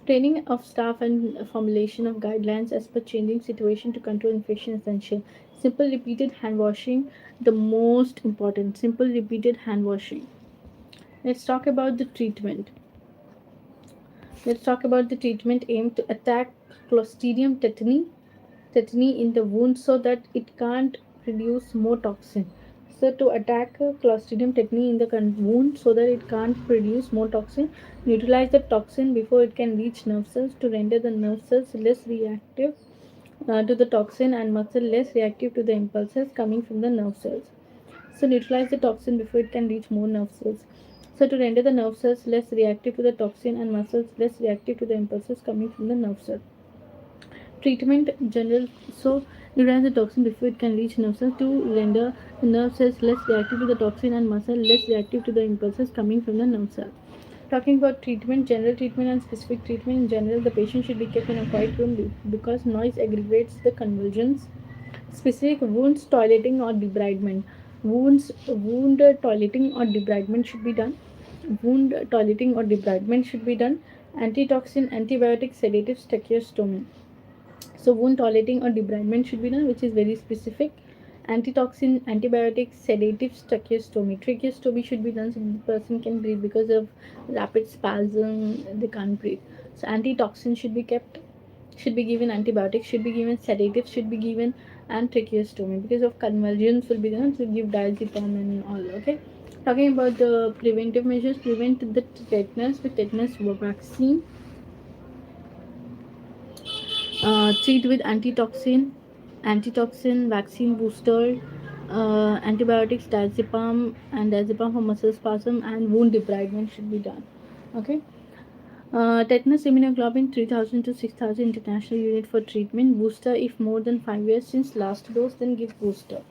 Training of staff and formulation of guidelines as per changing situation to control infection essential. Simple repeated hand washing, the most important. Simple repeated hand washing. Let's talk about the treatment. Let's talk about the treatment aimed to attack Clostridium tetani in the wound so that it can't produce more toxin. So to attack Clostridium tetani in the wound so that it can't produce more toxin, neutralize the toxin before it can reach nerve cells to render the nerve cells less reactive to the toxin and muscle less reactive to the impulses coming from the nerve cells. So neutralize the toxin before it can reach more nerve cells. So to render the nerve cells less reactive to the toxin and muscles less reactive to the impulses coming from the nerve cell. Treatment general. So neutralize the toxin before it can reach nerve cells to render the nerve cells less reactive to the toxin and muscle less reactive to the impulses coming from the nerve cell. Talking about treatment, general treatment and specific treatment. In general, the patient should be kept in a quiet room because noise aggravates the convulsions. Specific wounds, toileting or debridement. Wound toileting or debridement should be done. Wound toileting or debridement should be done. Antitoxin, antibiotic, sedatives, tracheostomy. So wound toileting or debridement should be done, which is very specific. Antitoxin, antibiotics, sedatives, tracheostomy. Tracheostomy should be done so the person can breathe because of rapid spasm, they can't breathe. So antitoxin should be kept, should be given, antibiotics should be given, sedatives should be given, and tracheostomy because of convulsions will be done to give diazepam and all. Okay. Talking about the preventive measures, prevent the tetanus with tetanus vaccine. Treat with antitoxin, vaccine booster, antibiotics, diazepam, and diazepam for muscle spasm and wound debridement should be done. Okay. Tetanus immunoglobulin 3000 to 6000 international unit for treatment. Booster if more than 5 years since last dose, then give booster.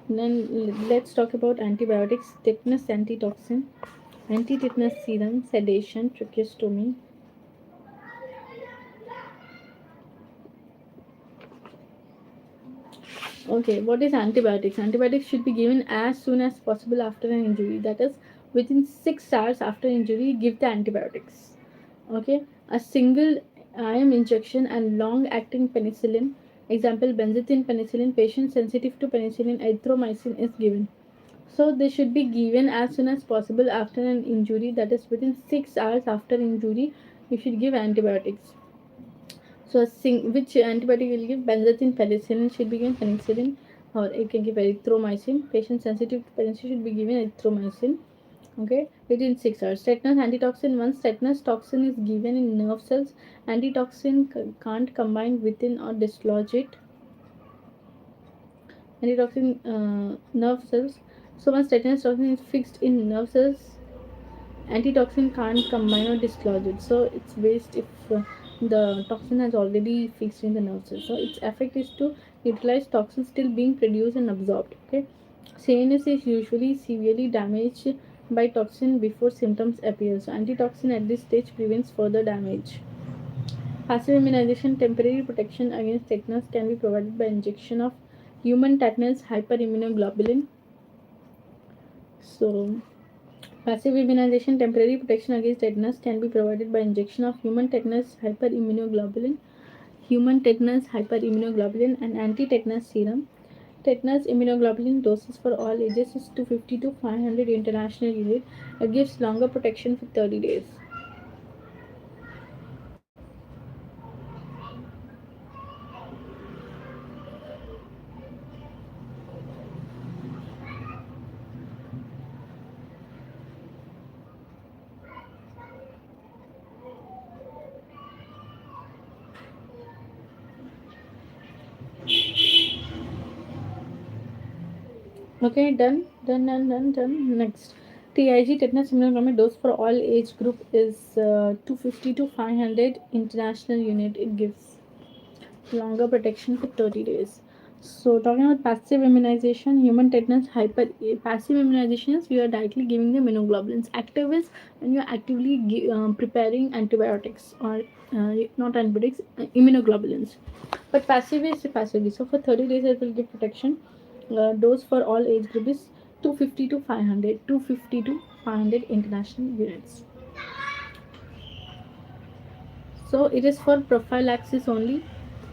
Then let's talk about antibiotics. Tetanus antitoxin, anti-tetanus serum, sedation, tracheostomy. Okay, what is antibiotics? Antibiotics should be given as soon as possible after an injury. That is, within 6 hours after injury, give the antibiotics. Okay, a single IM injection and long-acting penicillin, example benzathine penicillin, patient sensitive to penicillin, erythromycin is given. So they should be given as soon as possible after an injury. That is, within 6 hours after injury, you should give antibiotics. So, which antibiotic will give? Benzathine penicillin should be given penicillin, or you can give erythromycin. Patient sensitive to penicillin should be given erythromycin. Okay, within 6 hours. Tetanus antitoxin. Once tetanus toxin is given in nerve cells, antitoxin can't combine within or dislodge it. Antitoxin nerve cells. So once tetanus toxin is fixed in nerve cells, antitoxin can't combine or dislodge it, so it's waste if the toxin has already fixed in the nerve cells. So its effect is to utilize toxin still being produced and absorbed. Okay, CNS is usually severely damaged by toxin before symptoms appear, so antitoxin at this stage prevents further damage. Passive immunization, temporary protection against tetanus can be provided by injection of human tetanus hyperimmunoglobulin. So Passive immunization, temporary protection against tetanus, can be provided by injection of human tetanus hyperimmunoglobulin, and anti-tetanus serum. Tetanus immunoglobulin doses for all ages is 250 to 500 international unit. It gives longer protection for 30 days. Okay, done. Next, TIG tetanus immunoglobuline dose for all age group is 250 to 500 international unit. It gives longer protection for 30 days. So, talking about passive immunization, human tetanus passive immunization is we are directly giving the immunoglobulins. Active is when you are actively preparing antibiotics or not antibiotics, immunoglobulins. But passive is passively. So, for 30 days, it will give protection. Dose for all age group is 250 to 500, 250 to 500 international units. So it is for prophylaxis only,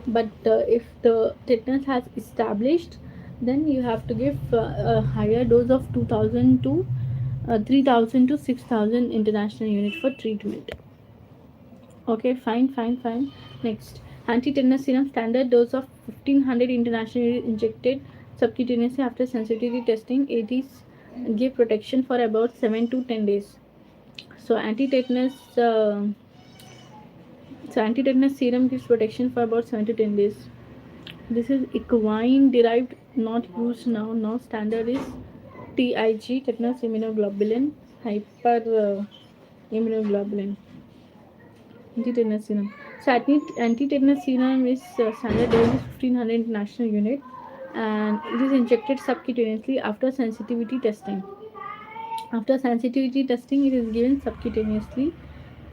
but if the tetanus has established, then you have to give a higher dose of 2000 to 3000 to 6000 international unit for treatment. Okay, fine. Next, anti-tetanus serum, standard dose of 1500 international unit injected subcutaneously after sensitivity testing. It is give protection for about 7 to 10 days. So anti-tetanus serum gives protection for about 7 to 10 days. This is equine derived, not used now. Now standard is TIG, tetanus immunoglobulin, hyper immunoglobulin, anti-tetanus serum. So anti-tetanus serum is standard dose is 1500 international unit, and it is injected subcutaneously after sensitivity testing. After sensitivity testing, it is given subcutaneously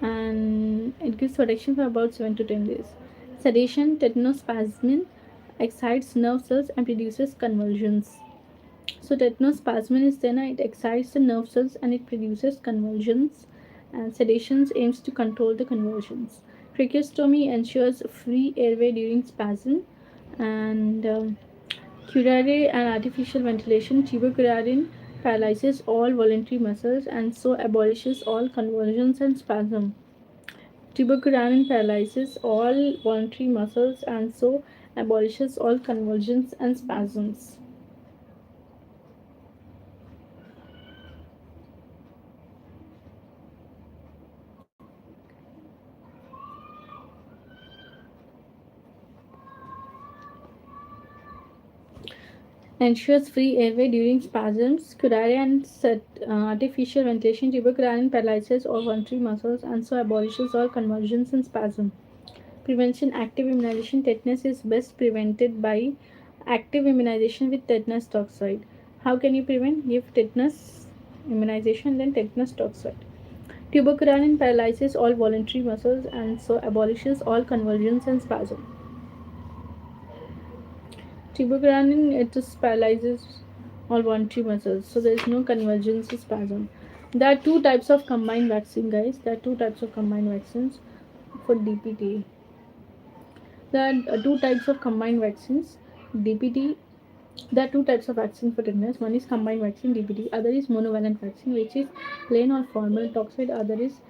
and it gives protection for about 7 to 10 days. Sedation, tetanospasmin excites nerve cells and produces convulsions. So, tetanospasmin is then it excites the nerve cells and it produces convulsions, and sedation aims to control the convulsions. Tracheostomy ensures free airway during spasm, and curare and artificial ventilation. Tubocurarine paralyzes all voluntary muscles and so abolishes all convulsions and spasm. Tubocurarine paralyzes all voluntary muscles and so abolishes all convulsions and spasms. Ensures free airway during spasms. Curare and artificial ventilation. Tubocurarine paralyzes all voluntary muscles and so abolishes all convulsions and spasm. Prevention, active immunization. Tetanus is best prevented by active immunization with tetanus toxoid. How can you prevent? Give tetanus immunization, then tetanus toxoid. Tubocurarine paralyzes all voluntary muscles and so abolishes all convulsions and spasm. Tubocurarine, it just paralyzes all voluntary muscles, so there is no convulsions or spasm. There are two types of combined vaccine, guys. There are two types of combined vaccines for DPT. There are two types of combined vaccines. DPT. There are two types of vaccine for tetanus. One is combined vaccine DPT. Other is monovalent vaccine, which is plain or formal toxoid. Other is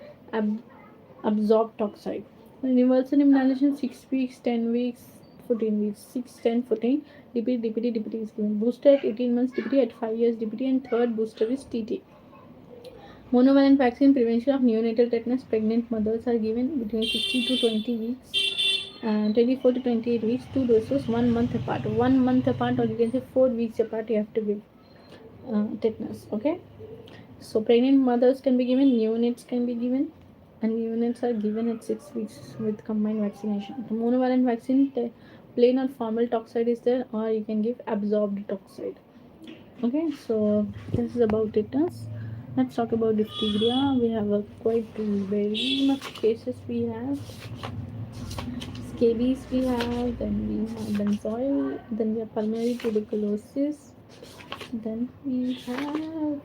absorbed toxoid. Universal immunization 6 weeks, 10 weeks, 14 weeks. 6, 10, 14. DPT is given. Booster at 18 months, DPT at 5 years, DPT, and third booster is TT. Monovalent vaccine, prevention of neonatal tetanus. Pregnant mothers are given between 60 to 20 weeks and 24 to 28 weeks. Two doses, 1 month apart. 1 month apart, or you can say 4 weeks apart, you have to give tetanus. Okay. So pregnant mothers can be given, neonates can be given, and neonates are given at 6 weeks with combined vaccination. The monovalent vaccine, the plain or formal toxoid is there, or you can give absorbed toxoid. Okay, so this is about tetanus. Let's talk about diphtheria. We have a quite very much cases. We have scabies. We have then we have benzoyl. Then we have pulmonary tuberculosis. Then we have